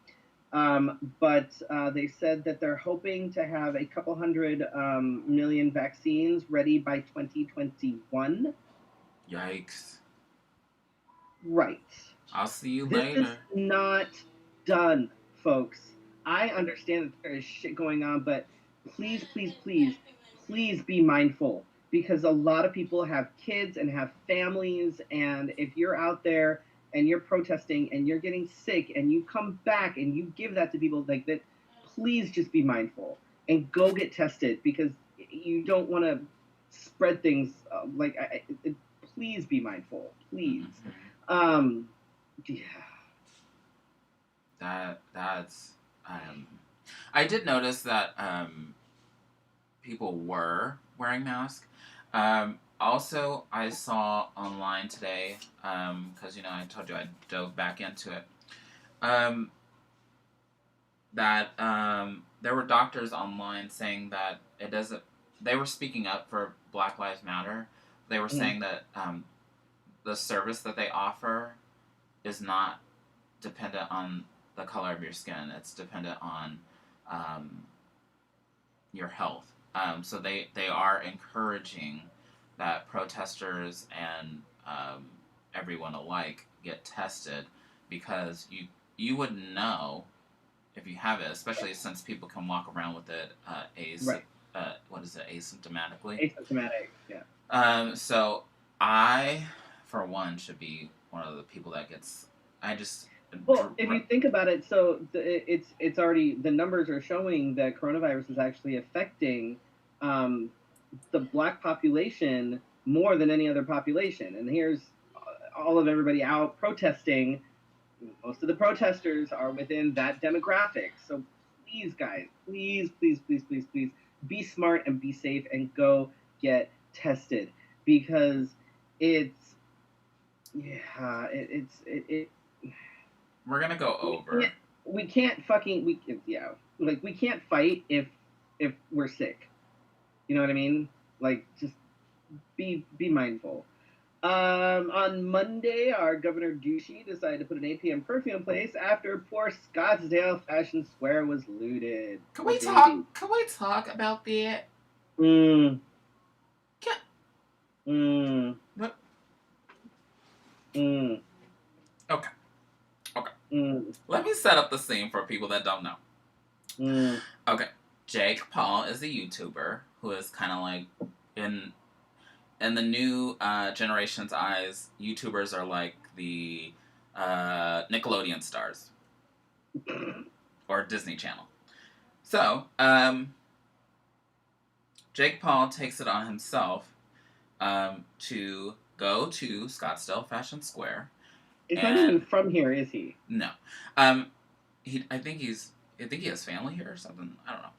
But they said that they're hoping to have a couple hundred million vaccines ready by 2021. Yikes! Right. I'll see you This is later. not done, folks. I understand that there is shit going on, but please, please, please, please be mindful because a lot of people have kids and have families. And if you're out there and you're protesting and you're getting sick and you come back and you give that to people like that, please just be mindful and go get tested because you don't want to spread things please be mindful, please. Mm-hmm. Um, yeah. That's I did notice that people were wearing masks. Also, I saw online today because I told you I dove back into it. Um, that there were doctors online saying that it doesn't. They were speaking up for Black Lives Matter. They were Mm. saying that the service that they offer is not dependent on the color of your skin. It's dependent on um, your health. So they are encouraging that protesters and everyone alike get tested because you wouldn't know if you have it, especially since people can walk around with it Right. what is it, asymptomatically. Asymptomatic. Yeah. So I, for one, should be one of the people that gets. I just. Well, if you think about it, so it's already the numbers are showing that coronavirus is actually affecting um, the black population more than any other population. And here's all of everybody out protesting. Most of the protesters are within that demographic. So please, guys, please, please, please, please, please be smart and be safe and go get tested because it's yeah, it We're gonna go we over. can't we can't fucking we yeah like we can't fight if we're sick. You know what I mean? Like just be mindful. On Monday, our Governor Ducey decided to put an 8 p.m. curfew in place after poor Scottsdale Fashion Square was looted. Can Poor we talk? baby. Can we talk about that? Mm, Can, mm, what? mm, Okay. Okay. mm. Let me set up the scene for people that don't know. Mm. Okay, Jake Paul is a YouTuber who is kind of like in the new generation's eyes. YouTubers are like the Nickelodeon stars or Disney Channel. So, Jake Paul takes it on himself to go to Scottsdale Fashion Square. He's not And even from here, is he? no, I think he has family here or something. I don't know.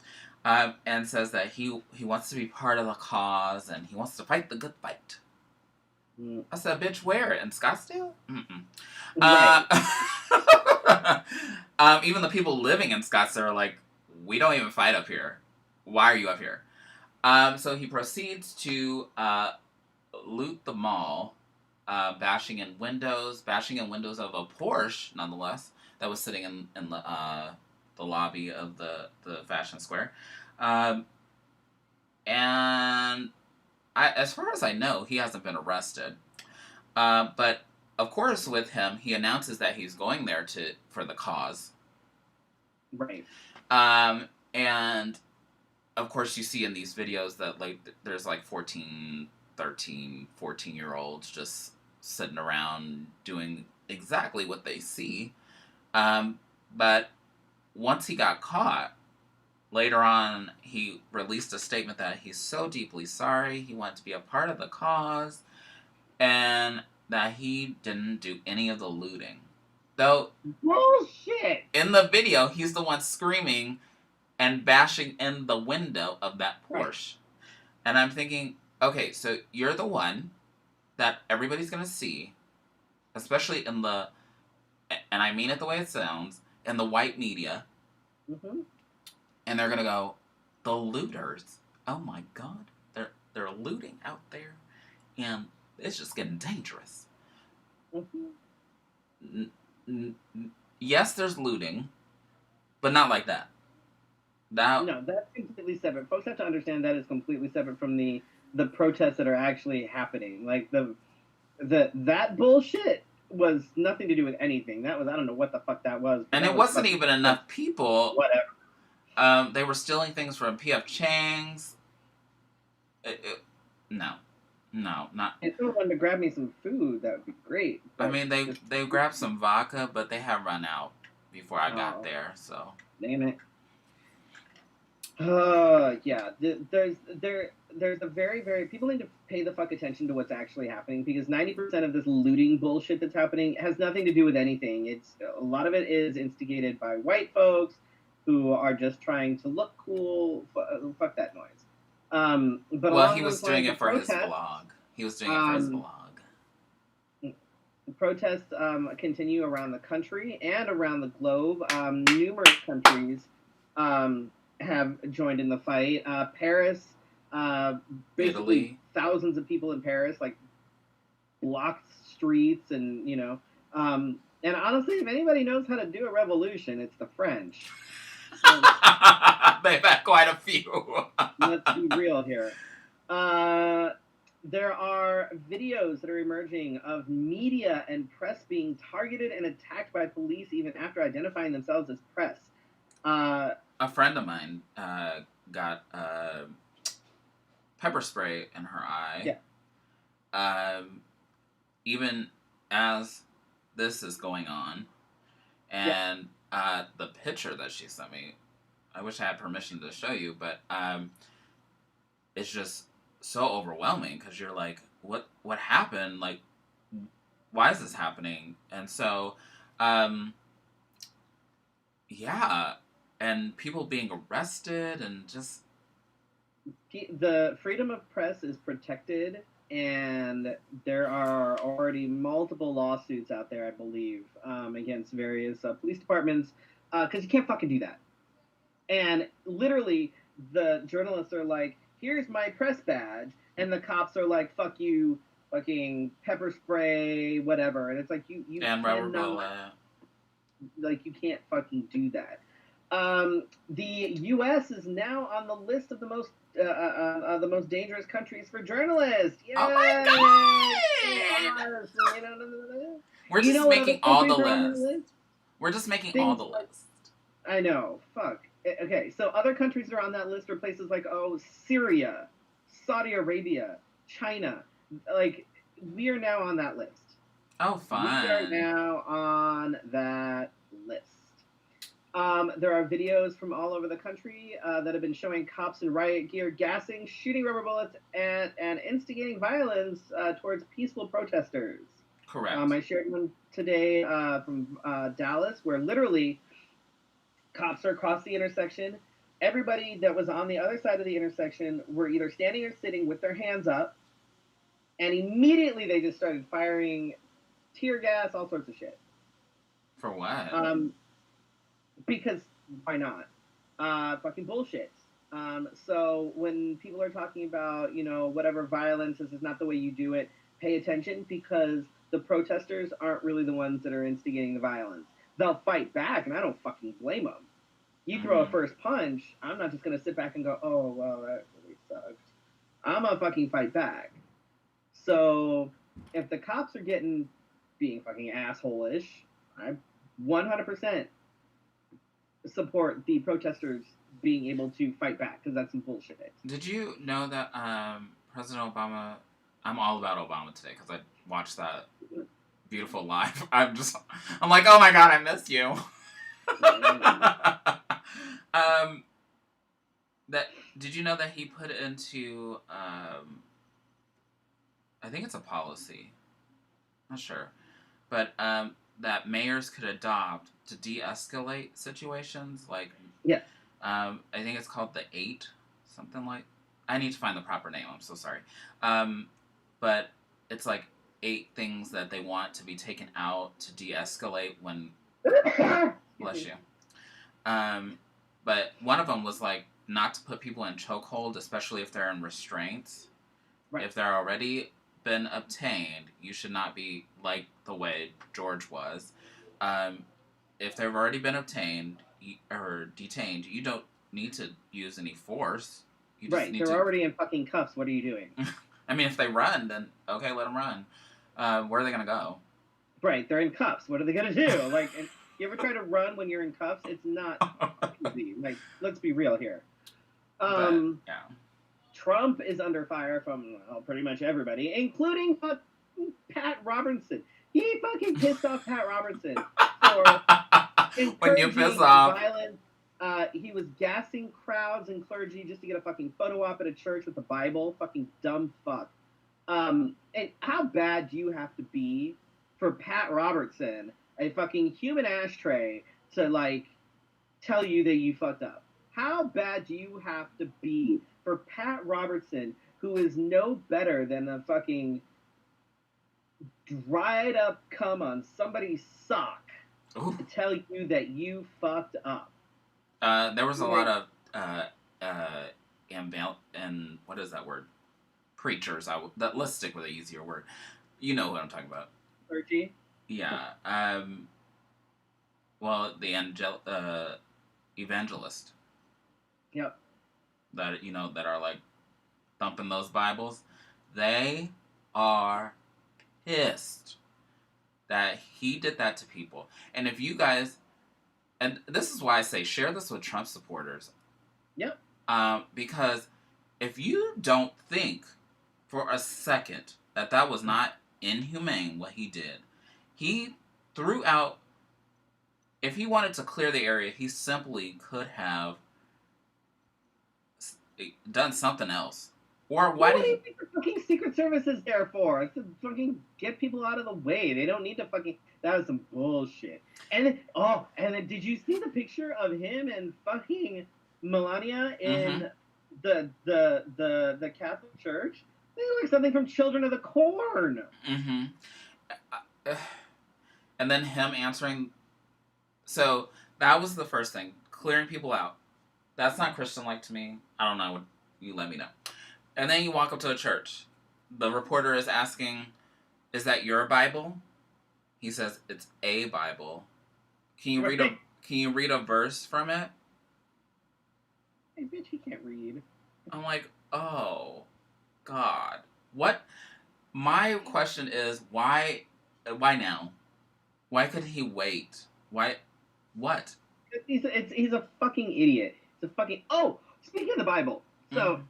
And says that he wants to be part of the cause and he wants to fight the good fight. Mm. I said, bitch, where? In Scottsdale? Mm-mm. Right. Even the people living in Scottsdale are like, we don't even fight up here. Why are you up here? So he proceeds to loot the mall, bashing in windows of a Porsche, nonetheless, that was sitting in the lobby of the fashion square. And as far as I know, he hasn't been arrested. But of course, with him, he announces that he's going there for the cause. Right. And of course, you see in these videos that like there's like 14 year olds just sitting around doing exactly what they see. But once he got caught, later on, he released a statement that he's so deeply sorry, he wanted to be a part of the cause, and that he didn't do any of the looting. Though, bullshit! In the video, he's the one screaming and bashing in the window of that Porsche. Right. And I'm thinking, okay, so you're the one that everybody's going to see, especially in the, and I mean it the way it sounds, in the white media. Mm-hmm. And they're going to go, the looters, oh my God, they're looting out there, and it's just getting dangerous. Mm-hmm. Yes, there's looting, but not like that. No, that's completely separate. Folks have to understand that is completely separate from the protests that are actually happening. Like that bullshit was nothing to do with anything. That was, I don't know what the fuck that was. And it wasn't even enough people. Whatever. They were stealing things from P.F. Chang's. No, not. If someone wanted to grab me some food, that would be great. I mean, they grabbed some vodka, but they had run out before I got there. So damn it. Yeah. There's a very people need to pay the fuck attention to what's actually happening, because 90% of this looting bullshit that's happening has nothing to do with anything. It's a lot of it is instigated by white folks who are just trying to look cool. Fuck that noise. But he was doing it for his blog. He was doing it for his blog. Protests continue around the country and around the globe. Numerous countries have joined in the fight. Paris, basically Italy. Thousands of people in Paris, like blocked streets, and and honestly, if anybody knows how to do a revolution, it's the French. They've had quite a few. Let's be real here. There are videos that are emerging of media and press being targeted and attacked by police even after identifying themselves as press. A friend of mine got pepper spray in her eye. Yeah. Even as this is going on, and the picture that she sent me, I wish I had permission to show you, but it's just so overwhelming, because you're like, what happened? Like, why is this happening? And so, yeah, and people being arrested, and just the freedom of press is protected, and there are already multiple lawsuits out there, I believe, against various police departments, because you can't fucking do that. And literally, the journalists are like, here's my press badge, and the cops are like, fuck you, fucking pepper spray, whatever. And it's like, you and rubber bullet. Like, you can't fucking do that. The U.S. is now on the list of the most dangerous countries for journalists. Yay! Oh my God! We're just making all the lists. We're just making all the lists. I know. Fuck. Okay, so other countries that are on that list are places like, Syria, Saudi Arabia, China. Like, we are now on that list. Oh, We are fun. now on that list. There are videos from all over the country that have been showing cops in riot gear gassing, shooting rubber bullets, and instigating violence towards peaceful protesters. Correct. I shared one today from Dallas, where literally cops are across the intersection. Everybody that was on the other side of the intersection were either standing or sitting with their hands up, and immediately they just started firing tear gas, all sorts of shit. For what? Because why not? Fucking bullshit. So when people are talking about, whatever violence, this is not the way you do it, pay attention because the protesters aren't really the ones that are instigating the violence. They'll fight back, and I don't fucking blame them. You throw a Mm-hmm. first punch, I'm not just gonna sit back and go, oh, well, that really sucked. I'm gonna fucking fight back. So if the cops are being fucking asshole-ish, I 100% support the protesters being able to fight back because that's some bullshit. Did you know that President Obama? I'm all about Obama today because I watched that beautiful live. I'm like, oh my god, I miss you. um, that did you know that he put into I think it's a policy. Not sure, but that mayors could adopt to de-escalate situations. Like, Yes. I think it's called the 8, something like. I need to find the proper name. I'm so sorry. But it's like 8 things that they want to be taken out to de-escalate when. Bless you. But one of them was like not to put people in chokehold, especially if they're in restraints. Right. If they're already been obtained, you should not be like the way George was. If they've already been obtained or detained, you don't need to use any force. You just right, they're already in fucking cuffs. What are you doing? I mean, if they run, then okay, let them run. Where are they gonna go? Right, they're in cuffs. What are they gonna do? Like, you ever try to run when you're in cuffs? It's not easy. Like, let's be real here. But, yeah. Trump is under fire from pretty much everybody, including Pat Robertson. He fucking pissed off Pat Robertson for when you piss off violence. He was gassing crowds and clergy just to get a fucking photo op at a church with the Bible. Fucking dumb fuck. And how bad do you have to be for Pat Robertson, a fucking human ashtray, to like tell you that you fucked up? How bad do you have to be for Pat Robertson, who is no better than a fucking dried up cum on somebody's sock, to tell you that you fucked up? There was a lot of and what is that word? Preachers. Let's stick with an easier word. You know what I'm talking about. Clergy? Yeah. Well, the evangelist. Yep. That that are like thumping those Bibles. They are pissed that he did that to people. And if you guys, and this is why I say share this with Trump supporters. Yep. Because if you don't think for a second that was not inhumane what he did, he threw out. If he wanted to clear the area, he simply could have done something else. Or why do you think the fucking Secret Service is there for? It's to fucking get people out of the way. They don't need to fucking. That was some bullshit. And then did you see the picture of him and fucking Melania in the Catholic Church? They look like something from Children of the Corn. Mm-hmm. And then him answering. So that was the first thing, clearing people out. That's not Christian-like to me. I don't know. You let me know. And then you walk up to a church. The reporter is asking, "Is that your Bible?" He says, "It's a Bible." Can you read a verse from it? Hey, bitch, he can't read. I'm like, oh, God. What? My question is, why now? Why couldn't he wait? Why? What? He's a fucking idiot. He's a fucking. Oh, speaking of the Bible, so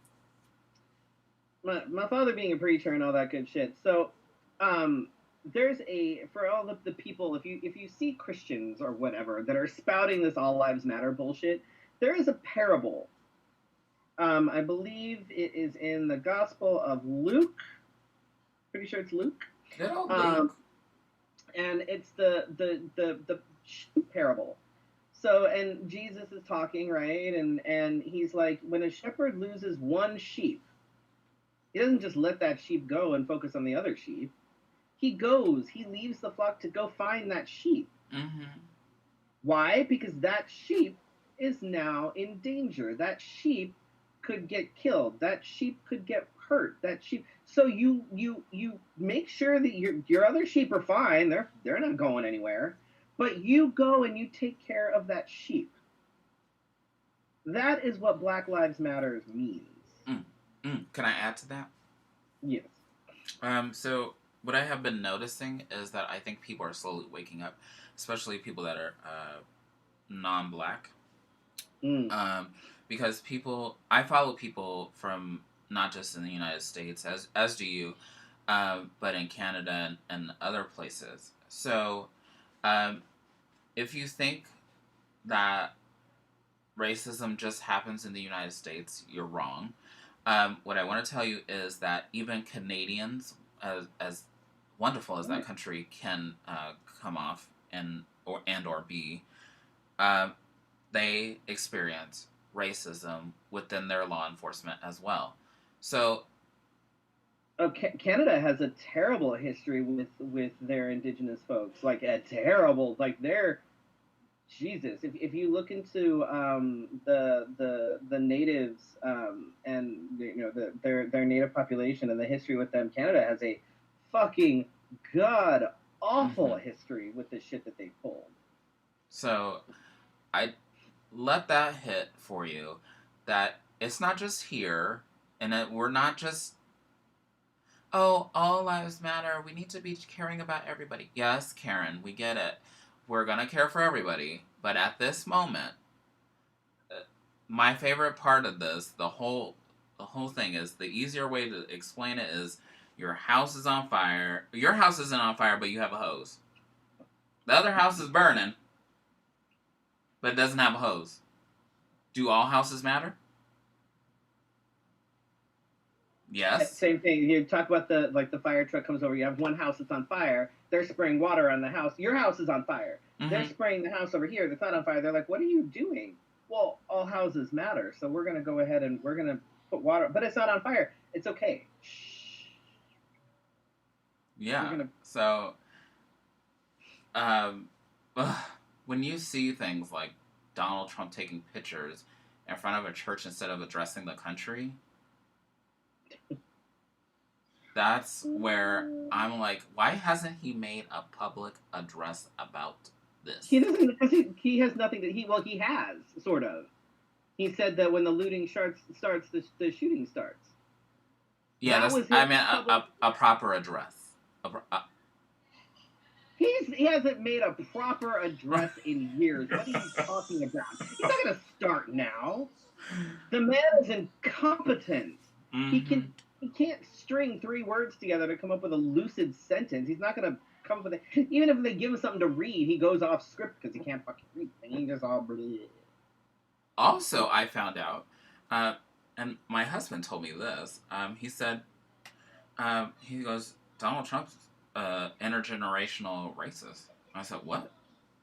Mm-hmm. my father being a preacher and all that good shit. So, um, there's a for all the people, if you see Christians or whatever that are spouting this all lives matter bullshit, there is a parable. I believe it is in the Gospel of Luke. Pretty sure it's Luke. Good old Um, Luke. and it's the sheep parable. So, and Jesus is talking, right? And he's like, when a shepherd loses one sheep, he doesn't just let that sheep go and focus on the other sheep. He leaves the flock to go find that sheep. Mm-hmm. Why? Because that sheep is now in danger. That sheep could get killed. That sheep could get hurt. That sheep. So you make sure that your other sheep are fine. They're not going anywhere. But you go and you take care of that sheep. That is what Black Lives Matters means. Mm. Mm. Can I add to that? Yes. So what I have been noticing is that I think people are slowly waking up, especially people that are non-black. Mm. Um, because I follow people from not just in the United States, as do you, but in Canada and other places. So, um, if you think that racism just happens in the United States, you're wrong. What I want to tell you is that even Canadians, as wonderful as that country can come off and or be, um, they experience racism within their law enforcement as well. So, Okay, Canada has a terrible history with their indigenous folks. Like a terrible, like they're Jesus. If you look into the natives and their native population and the history with them, Canada has a fucking god awful mhm. history with the shit that they pulled. So I let that hit for you that it's not just here, and that we're not just, oh, all lives matter. We need to be caring about everybody. Yes, Karen, we get it. We're gonna care for everybody, but at this moment, my favorite part of this, the whole thing is the easier way to explain it is your house is on fire. Your house isn't on fire, but you have a hose. The other house is burning, but it doesn't have a hose. Do all houses matter? Yes. Same thing. You talk about the fire truck comes over. You have one house that's on fire. They're spraying water on the house. Your house is on fire. They're Mm-hmm. spraying the house over here that's not on fire. They're like, "What are you doing?" Well, all houses matter, so we're gonna go ahead and we're gonna put water, but it's not on fire. It's okay. Shh. We're Yeah. gonna. So, um, when you see things like Donald Trump taking pictures in front of a church instead of addressing the country, that's where I'm like, why hasn't he made a public address about He this? doesn't because he has nothing that he has sort of. He said that when the looting starts, the shooting starts. Yeah, That that's, was his I mean, public. a proper address. He hasn't made a proper address in years. What are you talking about? He's not going to start now. The man is incompetent. He Mm-hmm. can he can't string three words together to come up with a lucid sentence. He's not going to come up with it. Even if they give him something to read, he goes off script because he can't fucking read. And he just all bleh. Also, I found out, uh, and my husband told me this. He said, he goes, Donald Trump's intergenerational racist. I said, what?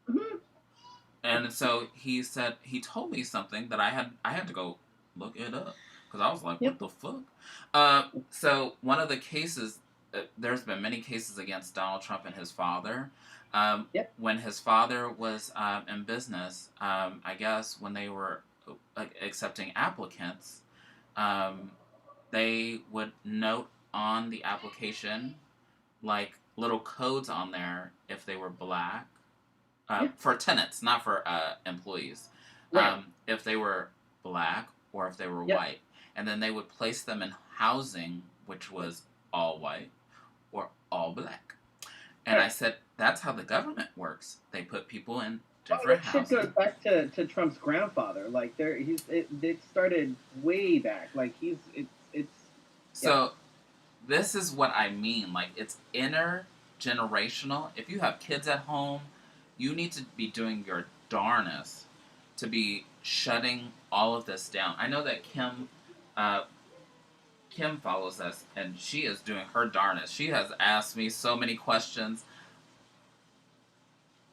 Mhm. And so he said he told me something that I had to go look it up because I was like, Yep. what the fuck? So one of the cases, there's been many cases against Donald Trump and his father. Yep. When his father was in business, I guess when they were accepting applicants, um, they would note on the application like little codes on there if they were black, Yep. for tenants, not for employees. Right. If they were black or if they were Yep. white, and then they would place them in housing which was all white or all black. And I Right. said, that's how the government works. They put people into different That shit housing. goes back to Trump's grandfather. Like it started way back. Like it's yeah. So this is what I mean. Like, it's intergenerational. If you have kids at home, you need to be doing your darnest to be shutting all of this down. I know that Kim follows us, and she is doing her darnest. She has asked me so many questions.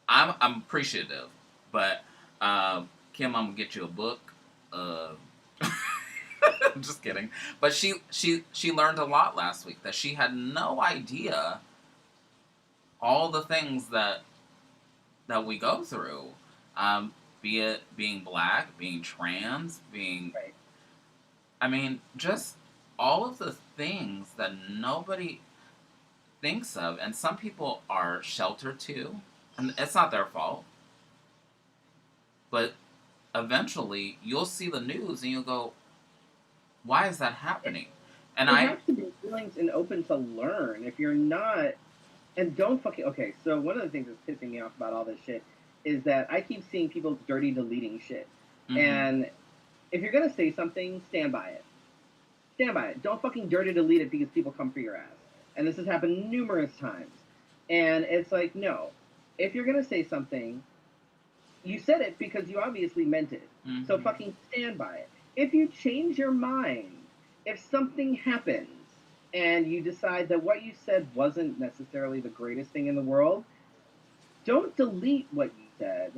I'm appreciative, but Kim, I'm gonna get you a book. Uh, I'm just kidding. But she learned a lot last week that she had no idea all the things that we go through. Be it being black, being trans, being Right. I mean, just all of the things that nobody thinks of, and some people are sheltered too, and it's not their fault. But eventually, you'll see the news and you'll go, "Why is that happening?" And You I, have to be willing and open to learn. If you're not, and don't fucking okay. So one of the things that's pissing me off about all this shit is that I keep seeing people dirty deleting shit. And if you're gonna say something, stand by it. Stand by it. Don't fucking dirty delete it because people come for your ass. And this has happened numerous times. And it's like, no. If you're gonna say something, you said it because you obviously meant it. So fucking stand by it. If you change your mind, if something happens and you decide that what you said wasn't necessarily the greatest thing in the world, don't delete what you said.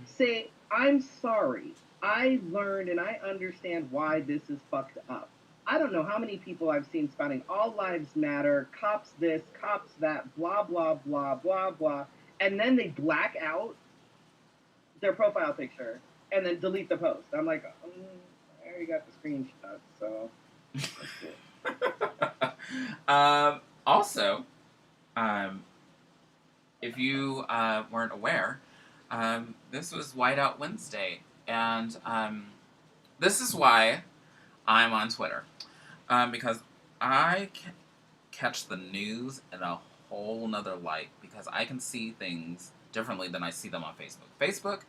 Say, I'm sorry. I learned and I understand why this is fucked up. I don't know how many people I've seen spouting all lives matter, cops this, cops that, blah, blah, blah, blah, blah. And then they black out their profile picture and then delete the post. I'm like, I already got the screenshot, so. Also, if you weren't aware, this was Whiteout Wednesday, and this is why I'm on Twitter, because I catch the news in a whole nother light, because I can see things differently than I see them on Facebook. Facebook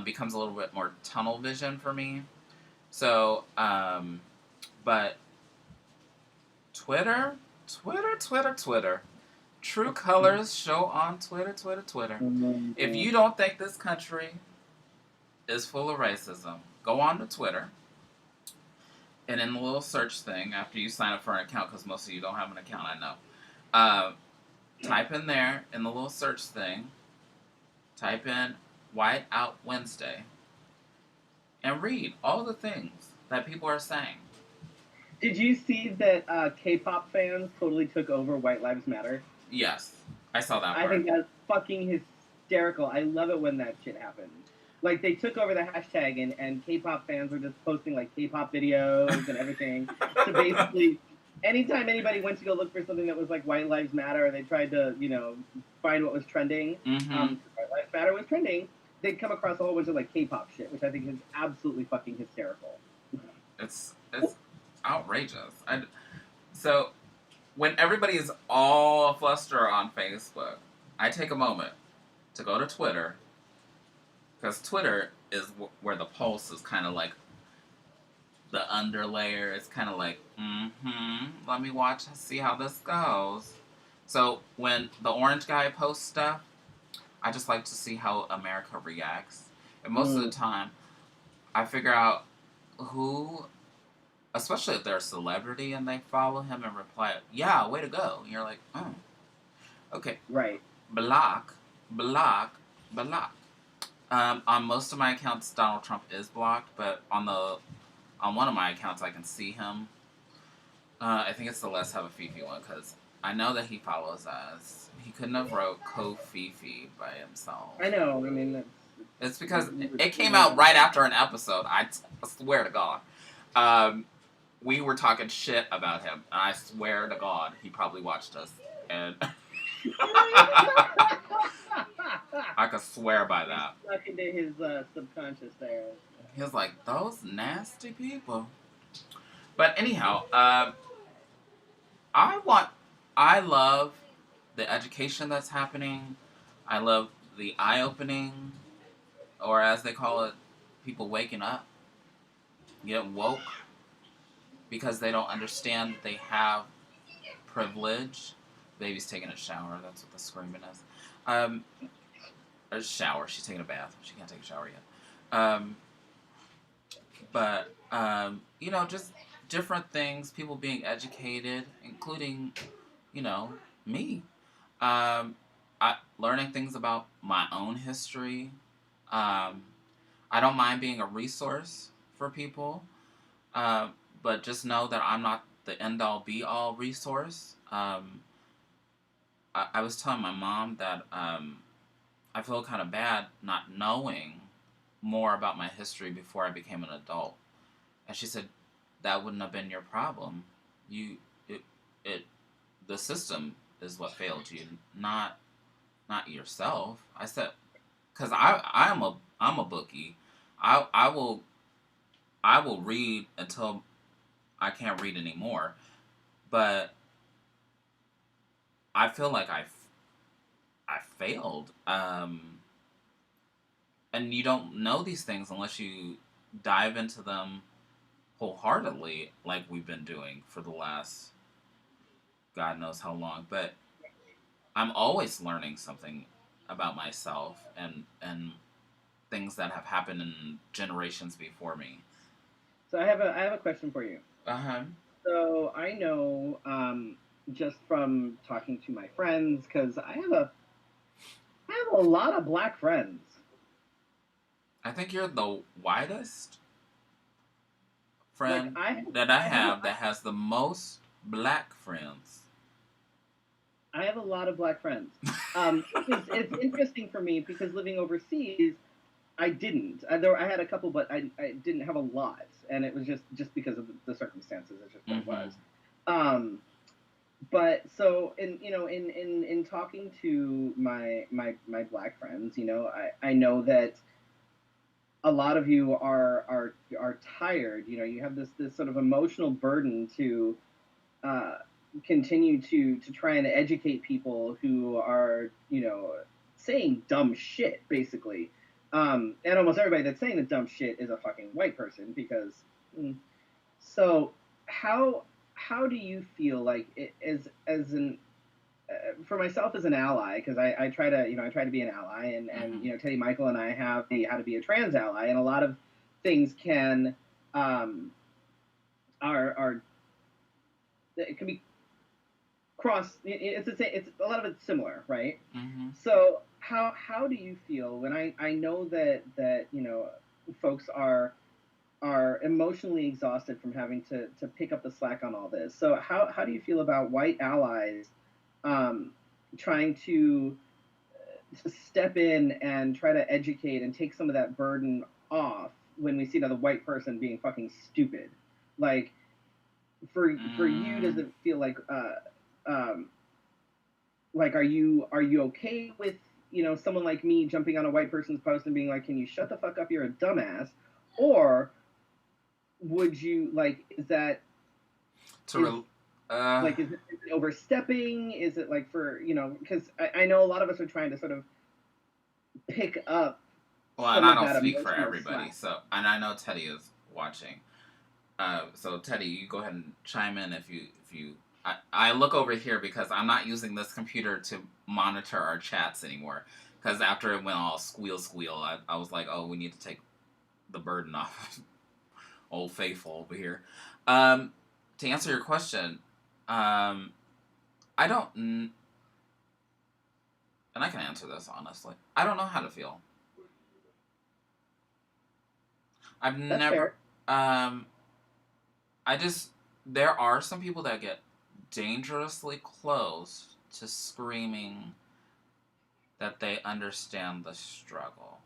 becomes a little bit more tunnel vision for me. So, but Twitter. True colors show on Twitter. If you don't think this country is full of racism, go on to Twitter. And in the little search thing, after you sign up for an account, because most of you don't have an account, I know. Type in there, in the little search thing, type in Whiteout Wednesday, and read all the things that people are saying. Did you see that K-pop fans totally took over White Lives Matter? Yes, I saw that part. I think that's fucking hysterical. I love it when that shit happens. Like, they took over the hashtag, and K-pop fans were just posting, like, K-pop videos and everything. So basically, anytime anybody went to go look for something that was, like, White Lives Matter, or they tried to, find what was trending, White Lives Matter was trending, they'd come across a whole bunch of, like, K-pop shit, which I think is absolutely fucking hysterical. It's outrageous. So, when everybody is all fluster on Facebook, I take a moment to go to Twitter, because Twitter is where the pulse is kind of like the underlayer. It's kind of like, let me watch, see how this goes. So when the orange guy posts stuff, I just like to see how America reacts. And most of the time, I figure out who, especially if they're a celebrity and they follow him and reply, yeah, way to go. And you're like, oh, okay. Right. Block. On most of my accounts, Donald Trump is blocked, but on one of my accounts, I can see him. I think it's the Let's Have a Fefe one, because I know that he follows us. He couldn't have wrote Fefe by himself. I know. I mean, it's because it came out right after an episode. I swear to God. We were talking shit about him, and I swear to God, he probably watched us, and I could swear by that. Stuck into his subconscious there. He was like, those nasty people. But anyhow, I love the education that's happening. I love the eye-opening or as they call it, people waking up, getting woke because they don't understand that they have privilege. Baby's taking a shower. That's what the screaming is. Um, a shower. She's taking a bath. She can't take a shower yet. But just different things. People being educated, including, me. Um, learning things about my own history. Um, I don't mind being a resource for people, uh, but just know that I'm not the end all be all resource. I was telling my mom that I feel kind of bad not knowing more about my history before I became an adult, and she said that wouldn't have been your problem. You, it, it, the system is what failed you, not yourself. I said, because I'm a bookie. I will read until I can't read anymore, but I feel like I failed. And you don't know these things unless you dive into them wholeheartedly, like we've been doing for the last God knows how long. But I'm always learning something about myself and things that have happened in generations before me. So I have a question for you. Uh huh. So I know, just from talking to my friends, because I have a lot of black friends. I think you're the whitest Like friend I that I I have a, have that has the most black friends. I have a lot of black friends. It's interesting for me because living overseas, I didn't. I had a couple, but I didn't have a lot, and it was just because of the circumstances. It's just what it Mm-hmm. was. Um, but so in talking to my black friends, I know that a lot of you are tired. You have this sort of emotional burden to uh, continue to try and educate people who are saying dumb shit, basically. And almost everybody that's saying the dumb shit is a fucking white person because. So how do you feel like it, as an for myself as an ally, because I try to be an ally, and Mm-hmm. Teddy Michael and I have how to be a trans ally, and a lot of things can um are it can be cross. It's a lot of it's similar, right? Mm-hmm. So how do you feel when I know that folks are emotionally exhausted from having to pick up the slack on all this. So how do you feel about white allies um, trying to step in and try to educate and take some of that burden off when we see another white person being fucking stupid? Like for you, does Mm. it feel um, like are you okay with someone like me jumping on a white person's post and being like, can you shut the fuck up, you're a dumbass? Or would you like To is re- uh, is it overstepping? Is it like for because I know a lot of us are trying to sort of pick up well, and some I of don't that speak for emotional everybody, slack. so and I know Teddy is watching. So Teddy, you go ahead and chime in if you. I look over here because I'm not using this computer to monitor our chats anymore. Because after it went all squeal, I was like, oh, we need to take the burden off old faithful over here. Um, to answer your question, I don't, and I can answer this honestly. I don't know how to feel. I've That's never. fair. Um, I just there are some people that get dangerously close to screaming that they understand the struggle.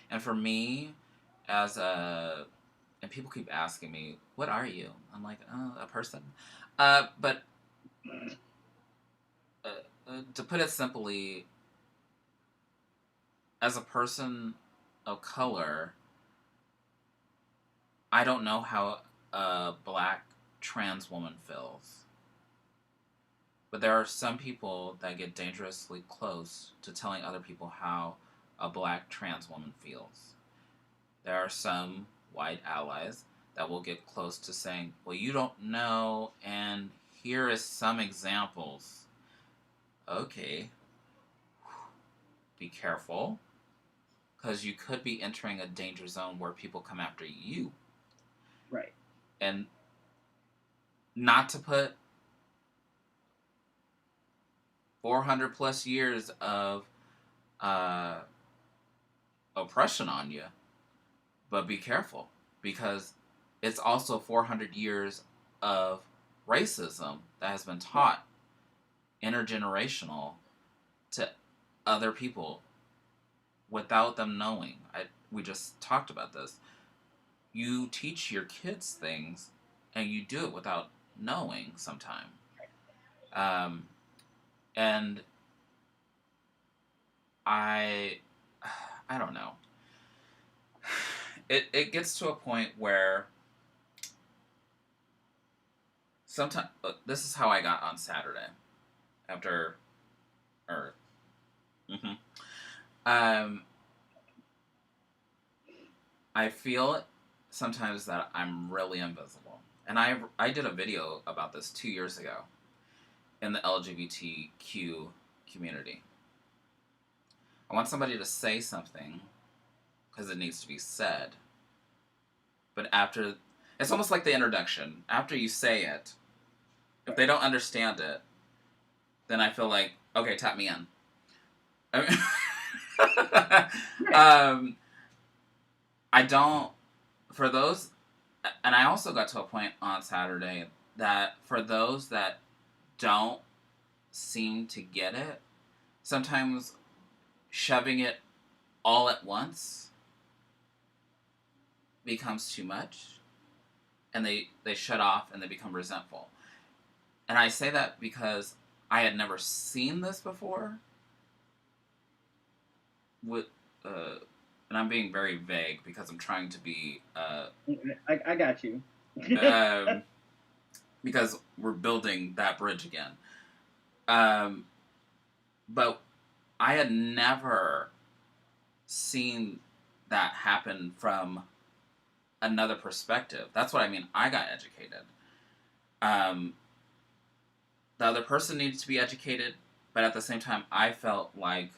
And for me, as a and people keep asking me, "What are you?" I'm like, "Oh, a person." But uh, to put it simply, as a person of color, I don't know how a black trans woman feels. But there are some people that get dangerously close to telling other people how a black trans woman feels. There are some white allies that will get close to saying, well, you don't know, and here is some examples. Okay, be careful, because you could be entering a danger zone where people come after you. Right. And not to put 400 plus years of oppression on you, but be careful, because it's also 400 years of racism that has been taught intergenerational to other people without them knowing. We just talked about this. You teach your kids things, and you do it without knowing sometimes. And I don't know. It gets to a point where sometimes this is how I got on Saturday after, or, I feel sometimes that I'm really invisible, and I did a video about this 2 years ago in the LGBTQ community. I want somebody to say something because it needs to be said. But after, it's almost like the introduction. After you say it, if they don't understand it, then I feel like, okay, tap me in. I don't, for those, and I also got to a point on Saturday that for those that don't seem to get it, sometimes shoving it all at once becomes too much, and they shut off and they become resentful. And I say that because I had never seen this before. And I'm being very vague because I'm trying to be. I got you. Because we're building that bridge again. But I had never seen that happen from another perspective. That's what I mean. I got educated. The other person needs to be educated, but at the same time, I felt like,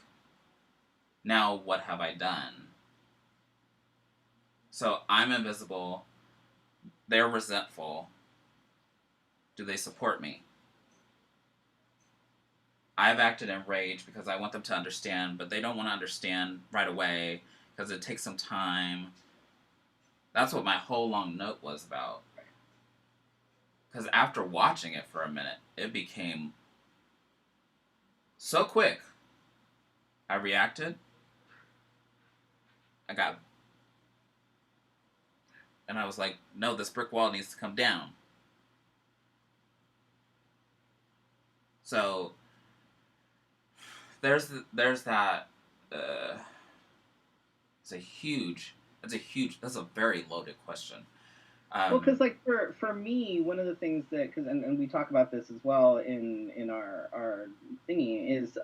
now what have I done? So I'm invisible. They're resentful. Do they support me? I've acted in rage because I want them to understand, but they don't want to understand right away because it takes some time. That's what my whole long note was about. Because after watching it for a minute, it became so quick. I reacted. And I was like, no, this brick wall needs to come down. So there's that. That's a very loaded question. Well, because like for me, one of the things that, and we talk about this as well in our thingy is,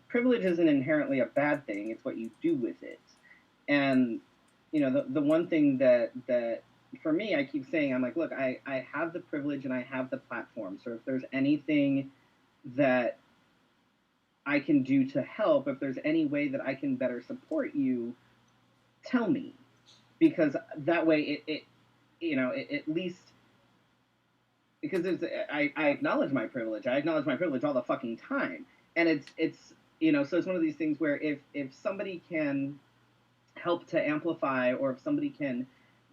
privilege isn't inherently a bad thing. It's what you do with it. And the one thing that for me, I keep saying, I'm like, look, I have the privilege and I have the platform. So if there's anything that I can do to help, if there's any way that I can better support you, tell me. Because that way it at least, because I acknowledge my privilege. I acknowledge my privilege all the fucking time. And it's so it's one of these things where if somebody can help to amplify, or if somebody can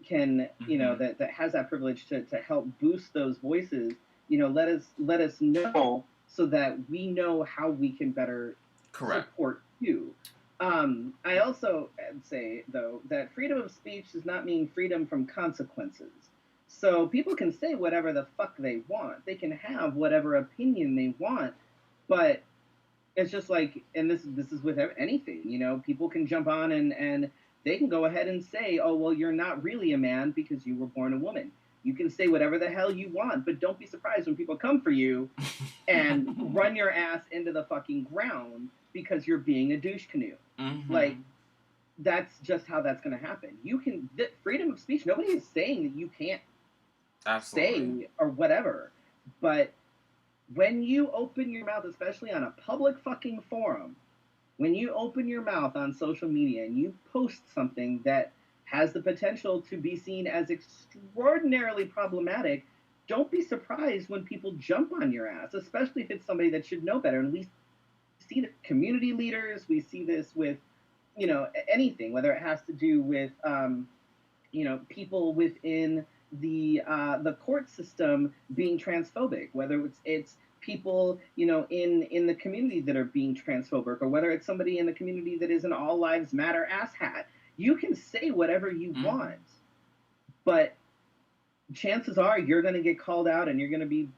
that has that privilege to help boost those voices, let us know so that we know how we can better support you. I also say, though, that freedom of speech does not mean freedom from consequences. So people can say whatever the fuck they want. They can have whatever opinion they want, but it's just like, and this is with anything, people can jump on and they can go ahead and say, oh, well, you're not really a man because you were born a woman. You can say whatever the hell you want, but don't be surprised when people come for you and run your ass into the fucking ground because you're being a douche canoe. Mm-hmm. Like, that's just how that's going to happen. You can, freedom of speech, nobody is saying that you can't Absolutely. say or whatever, but when you open your mouth, especially on a public fucking forum, when you open your mouth on social media and you post something that has the potential to be seen as extraordinarily problematic, don't be surprised when people jump on your ass, especially if it's somebody that should know better. And we see the community leaders, we see this with, anything, whether it has to do with, people within the court system being transphobic, whether it's people in the community that are being transphobic, or whether it's somebody in the community that is an all lives matter asshat. You can say whatever you want, but chances are you're going to get called out, and you're going to be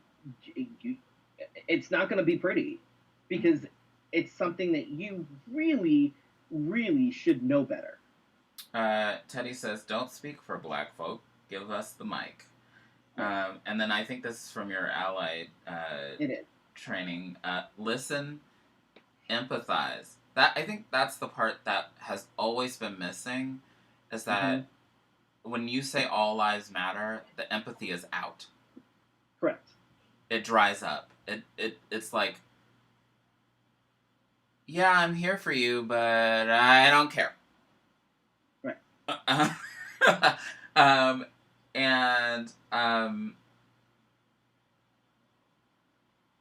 it's not going to be pretty, because it's something that you really, really should know better. Teddy says, don't speak for black folk. Give us the mic. And then I think this is from your allied training. Listen, empathize. I think that's the part that has always been missing, is that when you say all lives matter, the empathy is out. Correct. It dries up. It's like, yeah, I'm here for you, but I don't care. Right.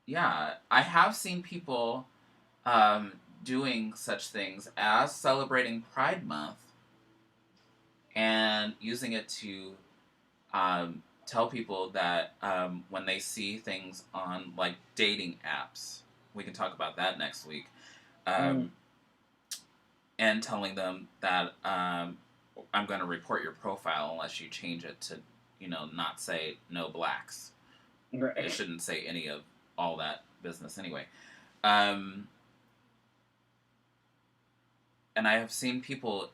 Yeah, I have seen people doing such things as celebrating Pride Month and using it to tell people that when they see things on, like, dating apps, we can talk about that next week, and telling them that I'm going to report your profile unless you change it to, not say no blacks. Right. It shouldn't say any of all that business anyway. And I have seen people,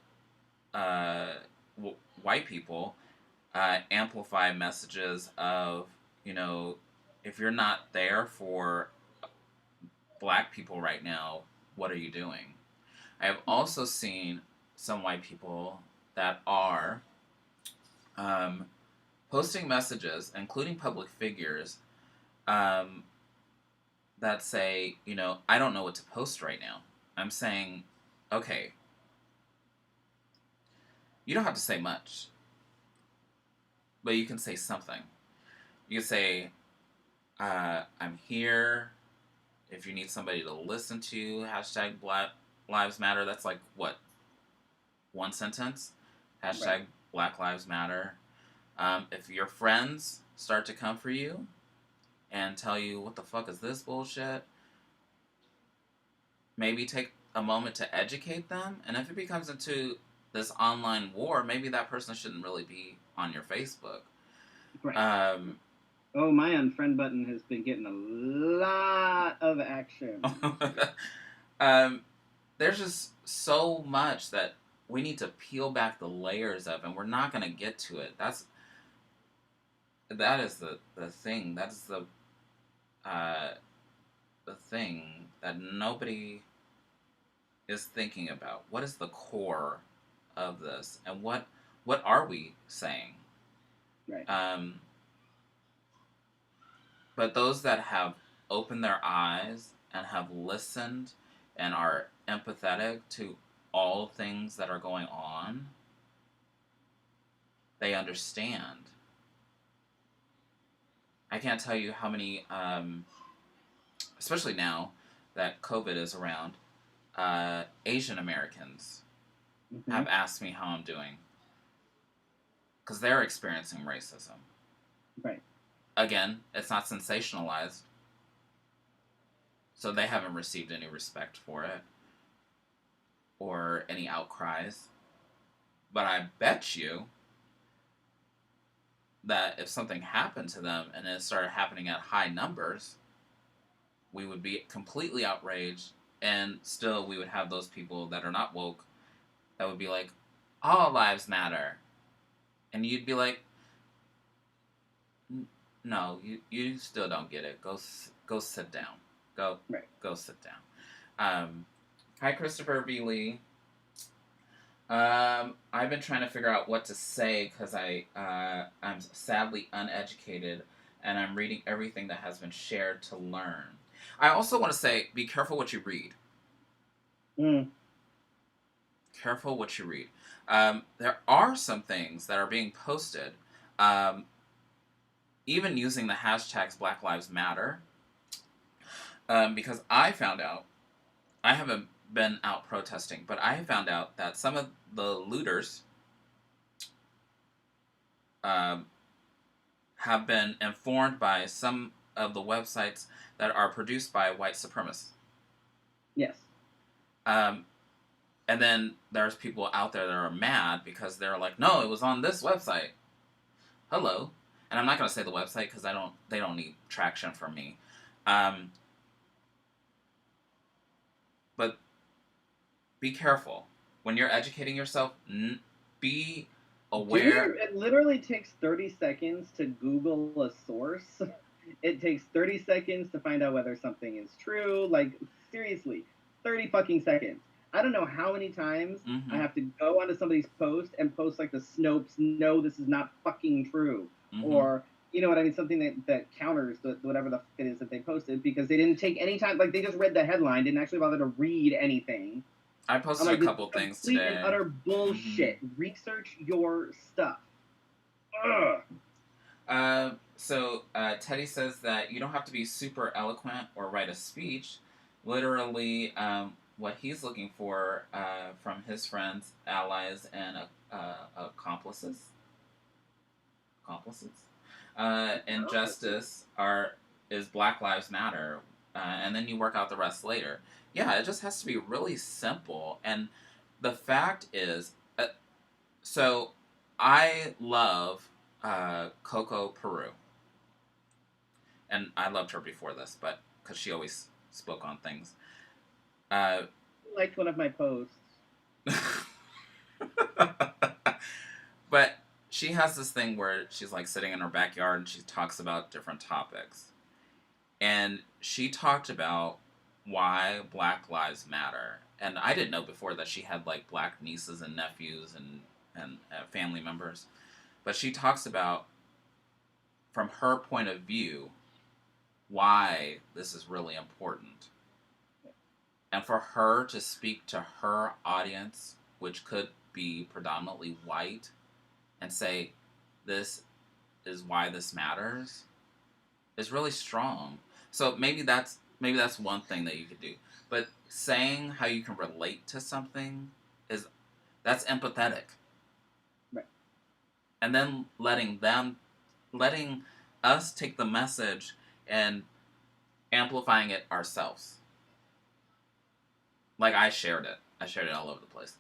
white people, amplify messages of, if you're not there for black people right now, what are you doing? I have also seen some white people that are posting messages, including public figures, that say, I don't know what to post right now. I'm saying, okay, you don't have to say much, but you can say something. You can say, I'm here. If you need somebody to listen to, hashtag Black Lives Matter. That's like, what, one sentence? Hashtag right. Black Lives Matter. If your friends start to come for you and tell you, what the fuck is this bullshit? Maybe take a moment to educate them. And if it becomes into this online war, maybe that person shouldn't really be on your Facebook. Right. Oh, my unfriend button has been getting a lot of action. There's just so much that we need to peel back the layers of, and we're not going to get to it. That is the thing. That is the thing that nobody is thinking about. What is the core of this, and what are we saying? Right. But those that have opened their eyes and have listened and are empathetic to all things that are going on, they understand. I can't tell you how many, especially now that COVID is around, Asian Americans have asked me how I'm doing, because they're experiencing racism. Right. Again, it's not sensationalized, so they haven't received any respect for it or any outcries. But I bet you that if something happened to them and it started happening at high numbers, we would be completely outraged, and still we would have those people that are not woke that would be like, all lives matter. And you'd be like, No, you still don't get it. Go sit down. Go Right. go sit down. Hi, Christopher B. Lee. I've been trying to figure out what to say because I'm sadly uneducated and I'm reading everything that has been shared to learn. I also want to say, be careful what you read. Mm. Careful what you read. There are some things that are being posted, um, even using the hashtags Black Lives Matter, because I found out, I haven't been out protesting, but I found out that some of the looters um, have been informed by some of the websites that are produced by white supremacists. Yes. Um, and then there's people out there that are mad because they're like, no, it was on this website. Hello. And I'm not going to say the website because they don't need traction from me. But be careful. When you're educating yourself, be aware. It literally takes 30 seconds to Google a source. It takes 30 seconds to find out whether something is true. Like, seriously, 30 fucking seconds. I don't know how many times I have to go onto somebody's post and post like the Snopes, no, this is not fucking true. Or, you know what I mean? Something that counters whatever the it is that they posted because they didn't take any time. Like, they just read the headline, didn't actually bother to read anything. I posted a couple things today. Complete and utter bullshit. Research your stuff. Ugh. So Teddy says that you don't have to be super eloquent or write a speech. Literally, what he's looking for from his friends, allies, and accomplices in justice is Black Lives Matter, and then you work out the rest later. Yeah, it just has to be really simple. And the fact is, so I love Coco Peru, and I loved her before this, but because she always spoke on things. Liked one of my posts. But she has this thing where she's like sitting in her backyard and she talks about different topics. And she talked about why Black Lives Matter. And I didn't know before that she had like black nieces and nephews and family members. But she talks about, from her point of view, why this is really important. And for her to speak to her audience, which could be predominantly white, and say, this is why this matters, is really strong. So maybe that's one thing that you could do. But saying how you can relate to something that's empathetic. Right. And then letting us take the message and amplifying it ourselves. Like I shared it all over the place.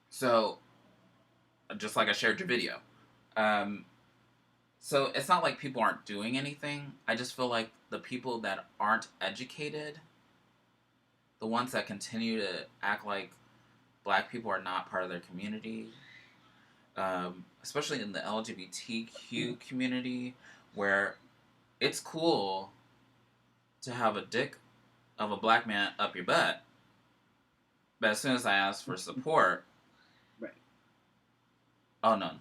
So just like I shared your video. So it's not like people aren't doing anything. I just feel like the people that aren't educated, the ones that continue to act like black people are not part of their community, especially in the LGBTQ community, where it's cool to have a dick of a black man up your butt, but as soon as I ask for support, right? Oh no.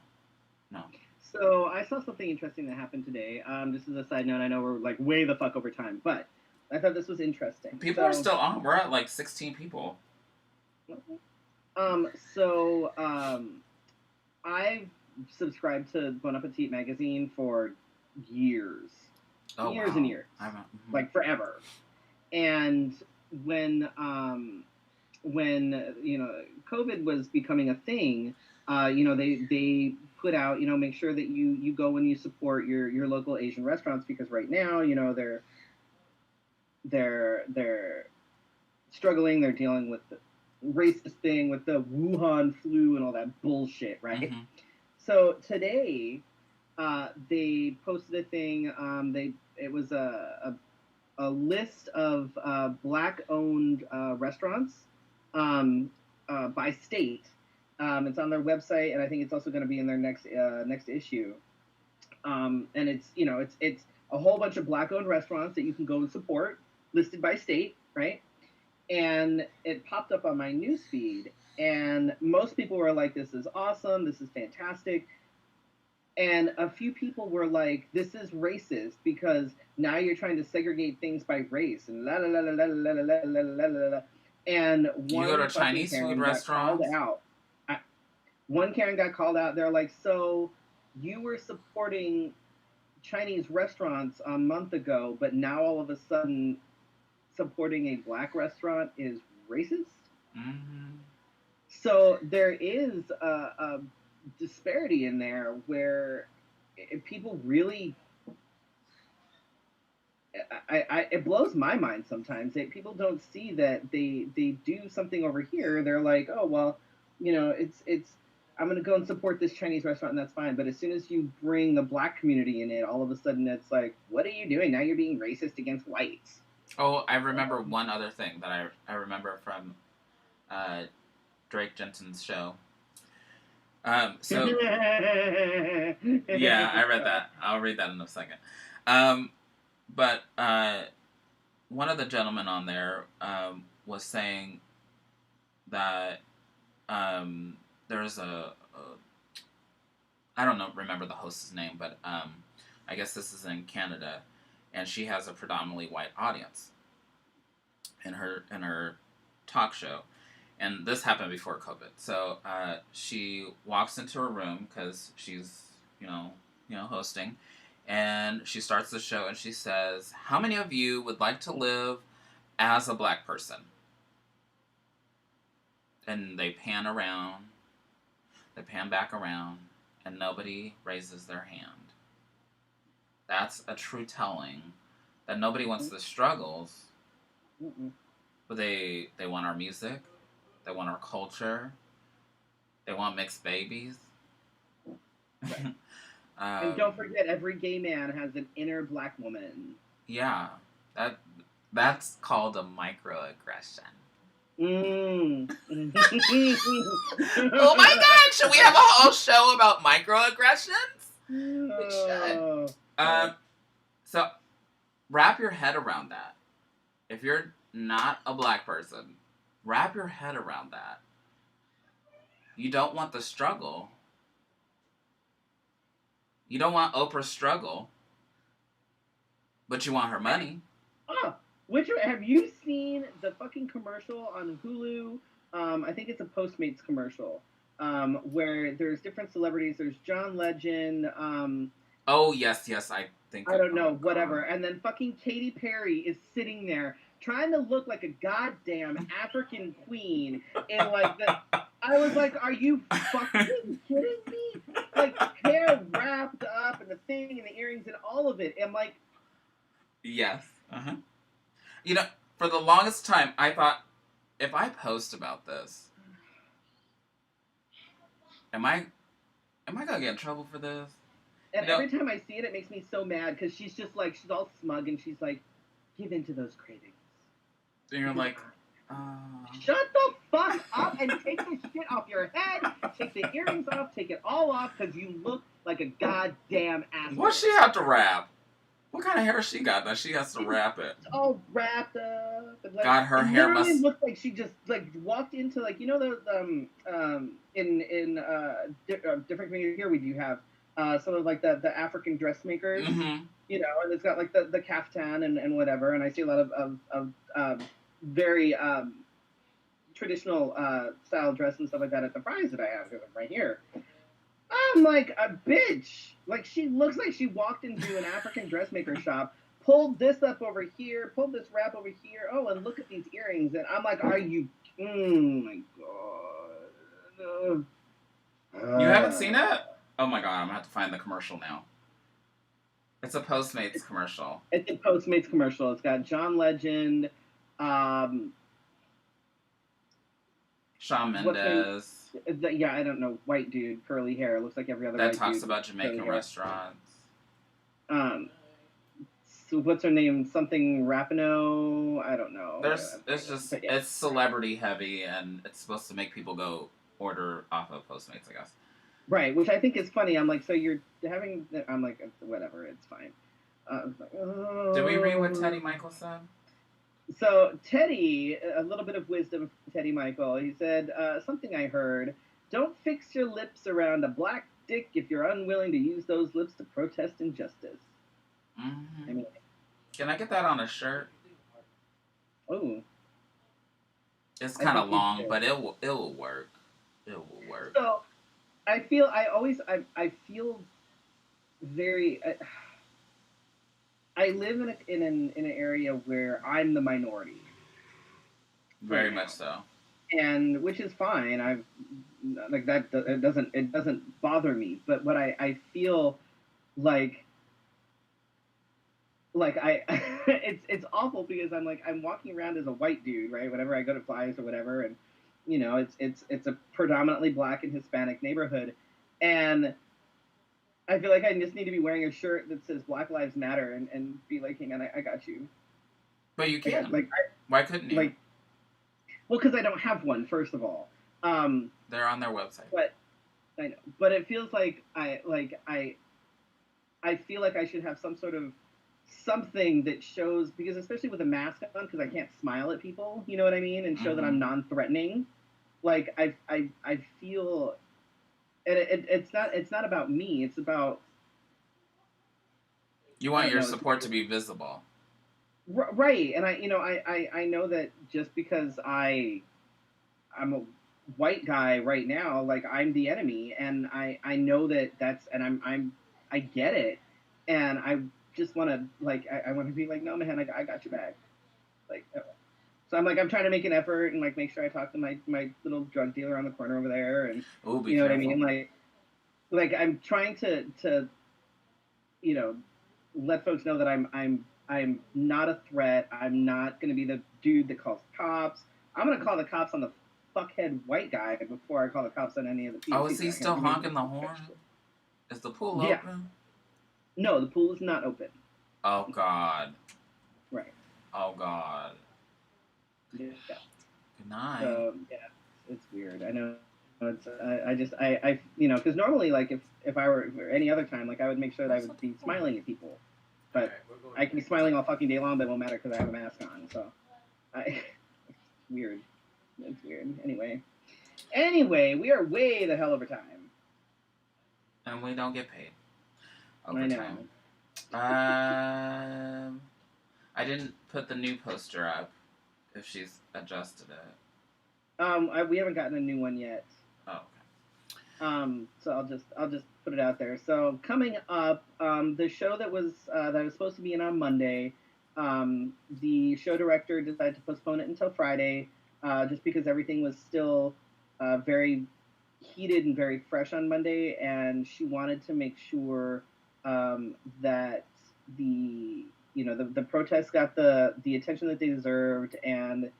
So I saw something interesting that happened today. This is a side note. I know we're like way the fuck over time, but I thought this was interesting. People are still on. We're at like 16 people. I've subscribed to Bon Appetit magazine for years. Oh, years wow. and years. Like forever. And when you know COVID was becoming a thing, you know they put out, you know, make sure that you go and you support your local Asian restaurants, because right now, you know, they're struggling. They're dealing with the racist thing, with the Wuhan flu and all that bullshit, right? Mm-hmm. So today, they posted a thing. It was a list of black-owned restaurants by state. It's on their website, and I think it's also going to be in their next issue. And it's a whole bunch of black-owned restaurants that you can go and support, listed by state, right? And it popped up on my news feed, and most people were like, "This is awesome. This is fantastic." And a few people were like, "This is racist because now you're trying to segregate things by race and la la la la la la la la la la la." And You go one to fucking Chinese food Karen got called restaurants? out. One Karen got called out. They're like, "So you were supporting Chinese restaurants a month ago, but now all of a sudden supporting a black restaurant is racist?" Mm-hmm. So there is a disparity in there where people really, it blows my mind sometimes that people don't see that they do something over here. They're like, "Oh well, it's I'm gonna go and support this Chinese restaurant and that's fine." But as soon as you bring the black community in it, all of a sudden it's like, "What are you doing? Now you're being racist against whites." Oh, I remember one other thing that I remember from uh, Drake Jensen's show. So yeah, I read that. I'll read that in a second. Um, but one of the gentlemen on there was saying that there's I don't know remember the host's name, but I guess this is in Canada, and she has a predominantly white audience in her talk show, and this happened before COVID. So she walks into her room because she's hosting, and she starts the show and she says, "How many of you would like to live as a black person?" And they pan around, they pan back around, and nobody raises their hand. That's a true telling that nobody wants the struggles, but they want our music, they want our culture, they want mixed babies. Right. And don't forget, every gay man has an inner black woman. Yeah, that's called a microaggression. Mm. Oh my god, should we have a whole show about microaggressions? We should. So wrap your head around that. If you're not a black person, wrap your head around that. You don't want the struggle. You don't want Oprah's struggle, but you want her money. Have you seen the fucking commercial on Hulu? I think it's a Postmates commercial. Where there's different celebrities. There's John Legend. Oh yes, I think. I don't know, whatever. And then fucking Katy Perry is sitting there trying to look like a goddamn African queen in like the. I was like, "Are you fucking kidding me?" Like hair wrapped up and the thing and the earrings and all of it. And like, yes, for the longest time, I thought, if I post about this, am I gonna get in trouble for this? And every time I see it, it makes me so mad because she's just like, she's all smug and she's like, "Give in to those cravings." And you're like, shut the fuck up and take this shit off your head. Take the earrings off. Take it all off because you look like a goddamn asshole. What's she have to wrap? What kind of hair she got that she has to wrap it? It's all wrapped up. And like, God, her hair must look like she just like walked into like those in different communities here we do have some of like the African dressmakers, mm-hmm. And it's got like the kaftan and whatever. And I see a lot of very traditional style dress and stuff like that at the fries that I have right here. I'm like, a bitch. Like, she looks like she walked into an African dressmaker shop, pulled this up over here, pulled this wrap over here. Oh, and look at these earrings. And I'm like, are you... Oh, my God. You haven't seen it? Oh, my God. I'm going to have to find the commercial now. It's a Postmates commercial. It's a Postmates commercial. It's got John Legend, Shawn Mendes. Yeah, I don't know. White dude, curly hair. Looks like every other that white dude. That talks about Jamaican restaurants. So what's her name? Something Rapinoe? I don't know. It's celebrity heavy, and it's supposed to make people go order off of Postmates, I guess. Right, which I think is funny. I'm like, so you're having. I'm like, whatever, it's fine. I was like, Did we read what oh. Teddy Michael said? So Teddy, a little bit of wisdom from Teddy Michael. He said something I heard: "Don't fix your lips around a black dick if you're unwilling to use those lips to protest injustice." I Mm-hmm. mean, Can I get that on a shirt? oh, It's I kind of think you long, should. but it will work. It will work. So I feel very. I live in an area where I'm the minority right Very much now, so. and which is fine. I've like that. It doesn't bother me. But what I feel like I it's awful because I'm walking around as a white dude, right? Whenever I go to flies or whatever, and it's a predominantly black and Hispanic neighborhood, and I feel like I just need to be wearing a shirt that says Black Lives Matter and be like, hey man, I got you. But you Yeah, can. Why couldn't you? like well, because I don't have one, first of all. They're on their website. But I know, but it feels like I feel like I should have some sort of something that shows, because especially with a mask on, because I can't smile at people, you know what I mean, and show that Mm-hmm. I'm non-threatening. Like I feel, and it's not about me. It's about, You I want don't your know. It's support to be visible. right, and I know that just because I'm a white guy right now, like I'm the enemy, and I know that and I get it, and I just want to I want to be like, no man, I got your back, like. So I'm trying to make an effort and like make sure I talk to my little drug dealer on the corner over there, and Ooh, be you know what I careful. mean, like I'm trying to you know let folks know that I'm not a threat. I'm not going to be the dude that calls cops. I'm going to call the cops on the fuckhead white guy before I call the cops on any of the Oh, POCs. is he still I mean, honking the horn? Is the pool yeah. open? No, the pool is not open. Oh God. Right. Oh God. Yeah. Good night. So yeah, it's weird. I know. It's I just because normally like if I were any other time, like I would make sure that I Close the would be door. smiling at people, but I can be smiling all fucking day long, but it won't matter because I have a mask on. So I it's weird. It's weird. Anyway, we are way the hell over time. And we don't get paid I overtime. know. I didn't put the new poster up. If she's adjusted it. We haven't gotten a new one yet. Oh, okay. So I'll just put it out there. So coming up, the show that was supposed to be in on Monday, the show director decided to postpone it until Friday, just because everything was still very heated and very fresh on Monday, and she wanted to make sure that the the protests got the attention that they deserved, and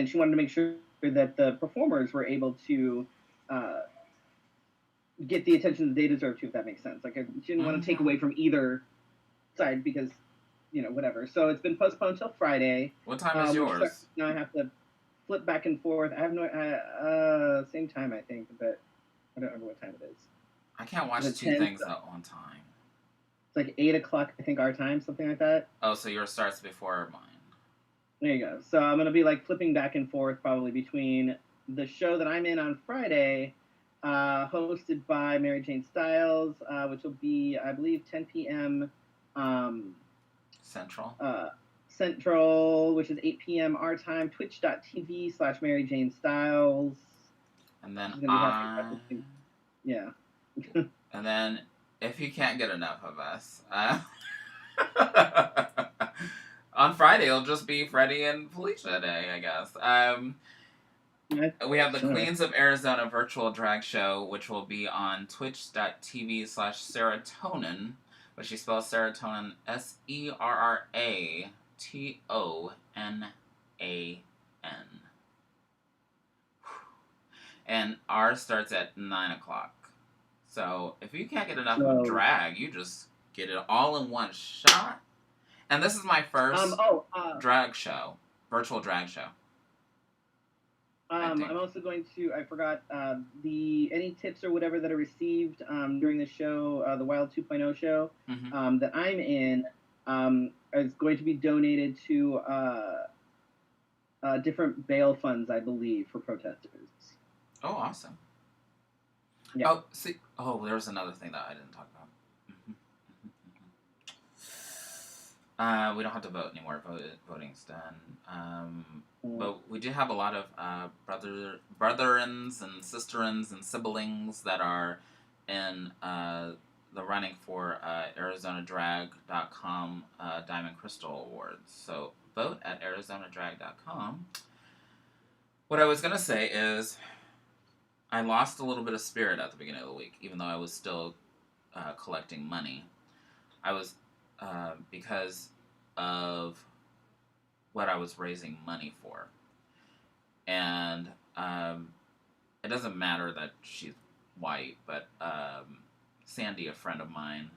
she wanted to make sure that the performers were able to uh, get the attention that they deserve to, if that makes sense. Like, she didn't want to take Mm-hmm. away from either side because, whatever. So it's been postponed till Friday, What time is which sucks. yours? Now I have to flip back and forth. I have no, same time, I think, but I don't remember what time it is. I can't Is watch it two 10? things at one time. It's like 8 o'clock, I think, our time, something like that. Oh, so yours starts before mine. There you go. So I'm going to be like flipping back and forth probably between the show that I'm in on Friday, hosted by Mary Jane Styles, which will be, I believe, 10 p.m. Um, Central. Central, which is 8 p.m. our time, twitch.tv/Mary Jane Styles. And then She's going to be having I. yeah. And then if you can't get enough of us, on Friday it'll just be Freddy and Felicia Day, I guess. We have the Sure. Queens of Arizona virtual drag show, which will be on twitch.tv/serotonin, but she spells serotonin SERRATONAN. And ours starts at 9 o'clock. So if you can't get enough of So, drag, you just get it all in one shot. And this is my first drag show, virtual drag show. I I'm think. also going to. I forgot the any tips or whatever that are received during the show, the Wild 2.0 show Mm-hmm. that I'm in, is going to be donated to different bail funds, I believe, for protesters. Oh, awesome. Yeah. Oh, see. Oh, there was another thing that I didn't talk about. We don't have to vote anymore. Voting's done. Mm. But we do have a lot of brotherins and sisterins and siblings that are in the running for ArizonaDrag.com Diamond Crystal Awards. So vote at ArizonaDrag.com. What I was gonna say is I lost a little bit of spirit at the beginning of the week, even though I was still collecting money. I was because of what I was raising money for, and it doesn't matter that she's white, but Sandy, a friend of mine,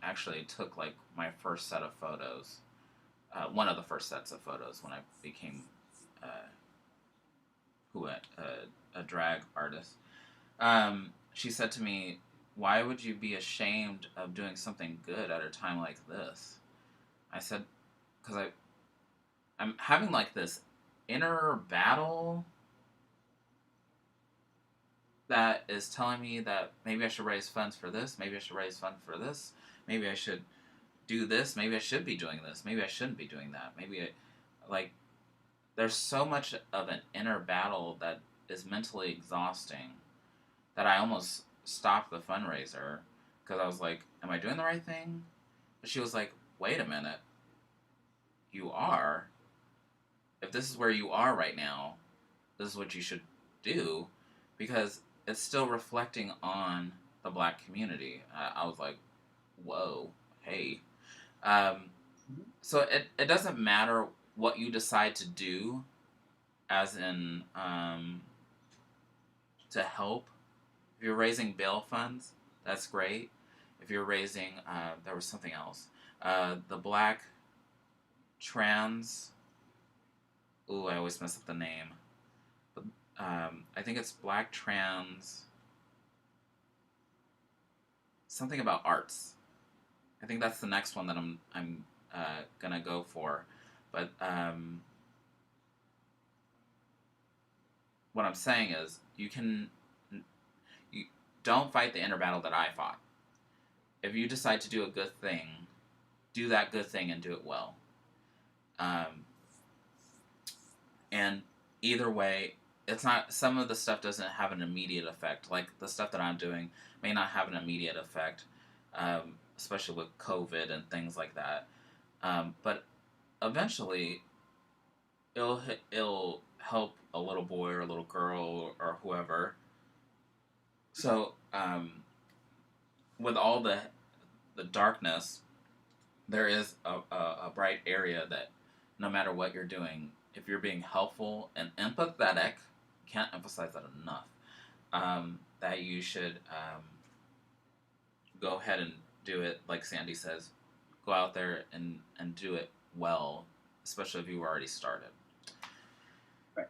actually took like my first set of photos, one of the first sets of photos when I became uh, a drag artist. She said to me, "Why would you be ashamed of doing something good at a time like this?" I said, "Because I'm having like this inner battle that is telling me that maybe I should raise funds for this, maybe I should raise funds for this, maybe I should do this, maybe I should be doing this, maybe I shouldn't be doing that, maybe I, like, there's so much of an inner battle that is mentally exhausting that I almost stopped the fundraiser because I was like, am I doing the right thing?" But she was like, wait a minute, you are. If this is where you are right now, this is what you should do because it's still reflecting on the black community. I was like, whoa, hey. So it doesn't matter what you decide to do, as in to help. If you're raising bail funds, that's great. If you're raising, there was something else. The black trans. Ooh, I always mess up the name. But I think it's black trans. Something about arts. I think that's the next one that I'm gonna go for. But what I'm saying is, you don't fight the inner battle that I fought. If you decide to do a good thing, do that good thing and do it well. Um, and either way, it's not. Some of the stuff doesn't have an immediate effect. Like the stuff that I'm doing may not have an immediate effect, especially with COVID and things like that. But eventually, it'll help a little boy or a little girl or whoever. So with all the darkness, there is a bright area that no matter what you're doing, if you're being helpful and empathetic, can't emphasize that enough. That you should go ahead and do it like Sandy says. Go out there and do it well, especially if you already started. Right.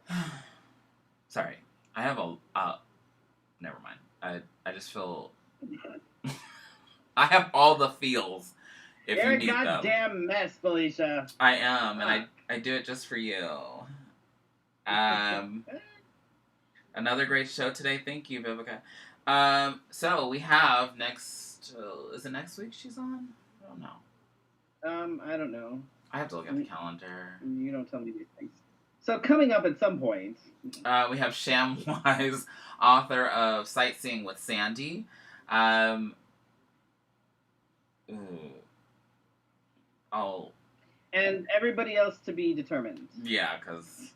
Sorry, I have a never mind. I just feel I have all the feels if You're you a need them. goddamn mess, Felicia. I am, and I do it just for you. Um, Another great show today. Thank you, Vivica. So we have next. Is it next week she's on? I don't know. I don't know. I have to look at the calendar. You don't tell me these things. So coming up at some point, we have Shamwise, author of Sightseeing with Sandy. Ooh. And everybody else to be determined. Yeah, because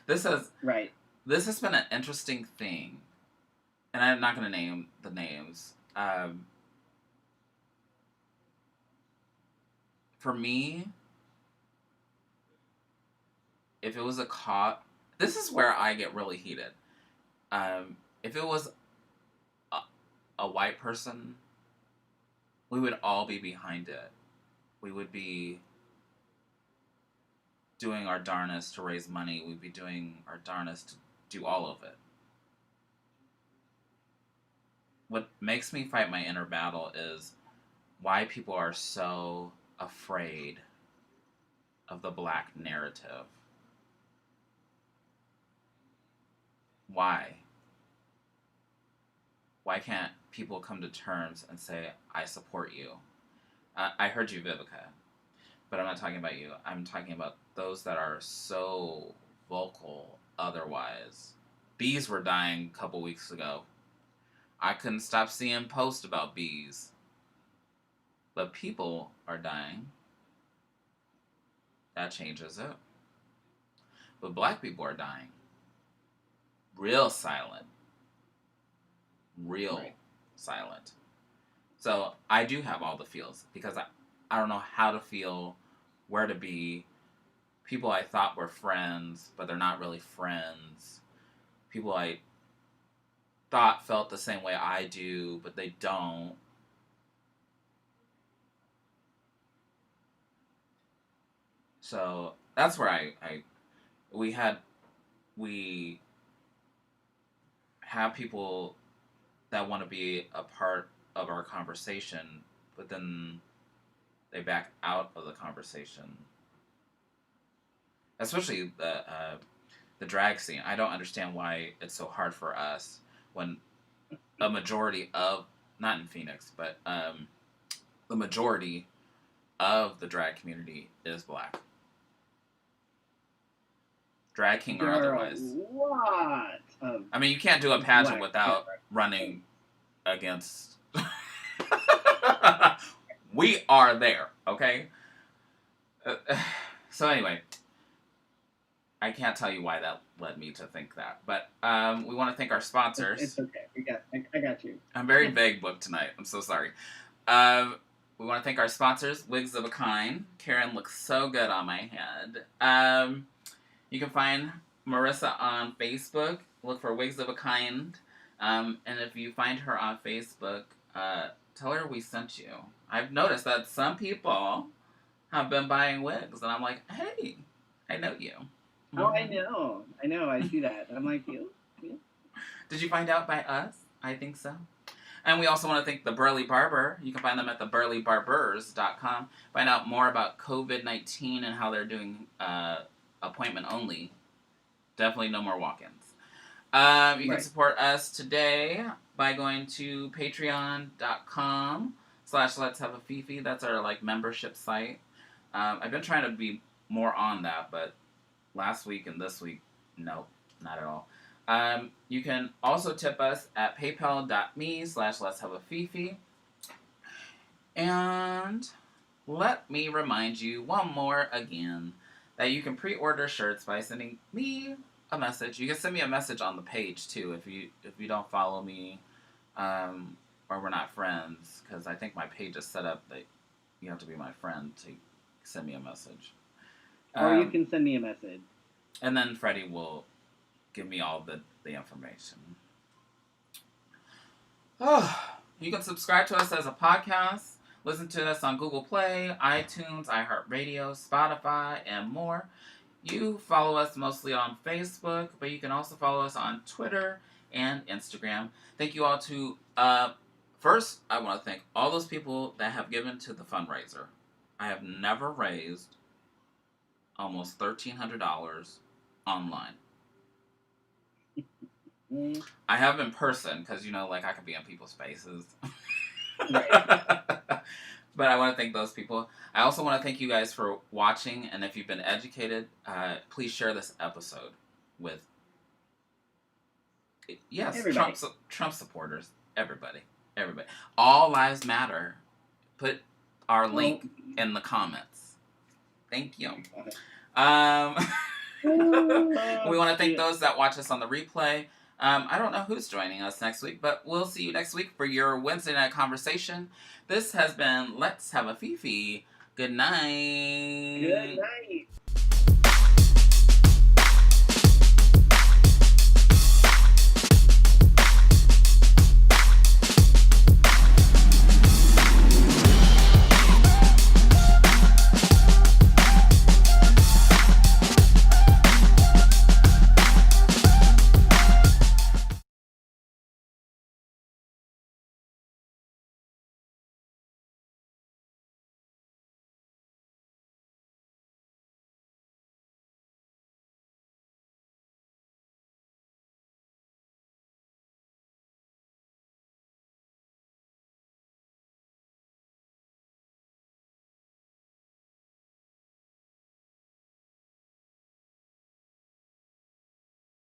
this has been an interesting thing, and I'm not going to name the names. For me, if it was this is where I get really heated. If it was a white person, we would all be behind it. We would be doing our darnest to raise money. We'd be doing our darnest do all of it. What makes me fight my inner battle is why people are so afraid of the Black narrative. Why? Why can't people come to terms and say, I support you? I heard you, Vivica, but I'm not talking about you. I'm talking about those that are so vocal otherwise. Bees were dying a couple weeks ago. I couldn't stop seeing posts about bees. But people are dying. That changes it. But Black people are dying. Real silent. Real silent. So I do have all the feels because I don't know how to feel, where to be. People I thought were friends, but they're not really friends. People I thought felt the same way I do, but they don't. So that's where we have people that want to be a part of our conversation, but then they back out of the conversation. Especially the drag scene. I don't understand why it's so hard for us when a majority of, not in Phoenix, but the majority of the drag community is Black. Drag king or otherwise. I mean, you can't do a pageant without running against. We are there, okay? So anyway, I can't tell you why that led me to think that, but we want to thank our sponsors. It's okay. I got you. I'm very vague booked tonight. I'm so sorry. We want to thank our sponsors, Wigs of a Kind. Karen looks so good on my head. You can find Marissa on Facebook. Look for Wigs of a Kind. And if you find her on Facebook, tell her we sent you. I've noticed that some people have been buying wigs, and I'm like, hey, I know you. Oh, I know. I see that. I'm like, you? Did you find out by us? I think so. And we also want to thank the Burley Barber. You can find them at theburleybarbers.com. Find out more about COVID-19 and how they're doing appointment only. Definitely no more walk-ins. You can support us today by going to patreon.com/Let's Have a Fefe. That's our membership site. I've been trying to be more on that, but last week and this week, nope, not at all. You can also tip us at paypal.me/Let's Have a Fefe. And let me remind you one more again that you can pre-order shirts by sending me a message. You can send me a message on the page too if you don't follow me or we're not friends, because I think my page is set up that you have to be my friend to send me a message. Or you can send me a message. And then Freddy will give me all the information. You can subscribe to us as a podcast. Listen to us on Google Play, iTunes, iHeartRadio, Spotify, and more. You follow us mostly on Facebook, but you can also follow us on Twitter and Instagram. Thank you all to... first, I want to thank all those people that have given to the fundraiser. I have never raised almost $1,300 online. I have in person, because, I could be in people's faces. But I want to thank those people. I also want to thank you guys for watching, and if you've been educated, please share this episode with, Trump supporters, everybody. All lives matter. Put our link in the comments. Thank you. We want to thank those that watch us on the replay. I don't know who's joining us next week, but we'll see you next week for your Wednesday night conversation. This has been Let's Have a Fefe. Good night. Good night.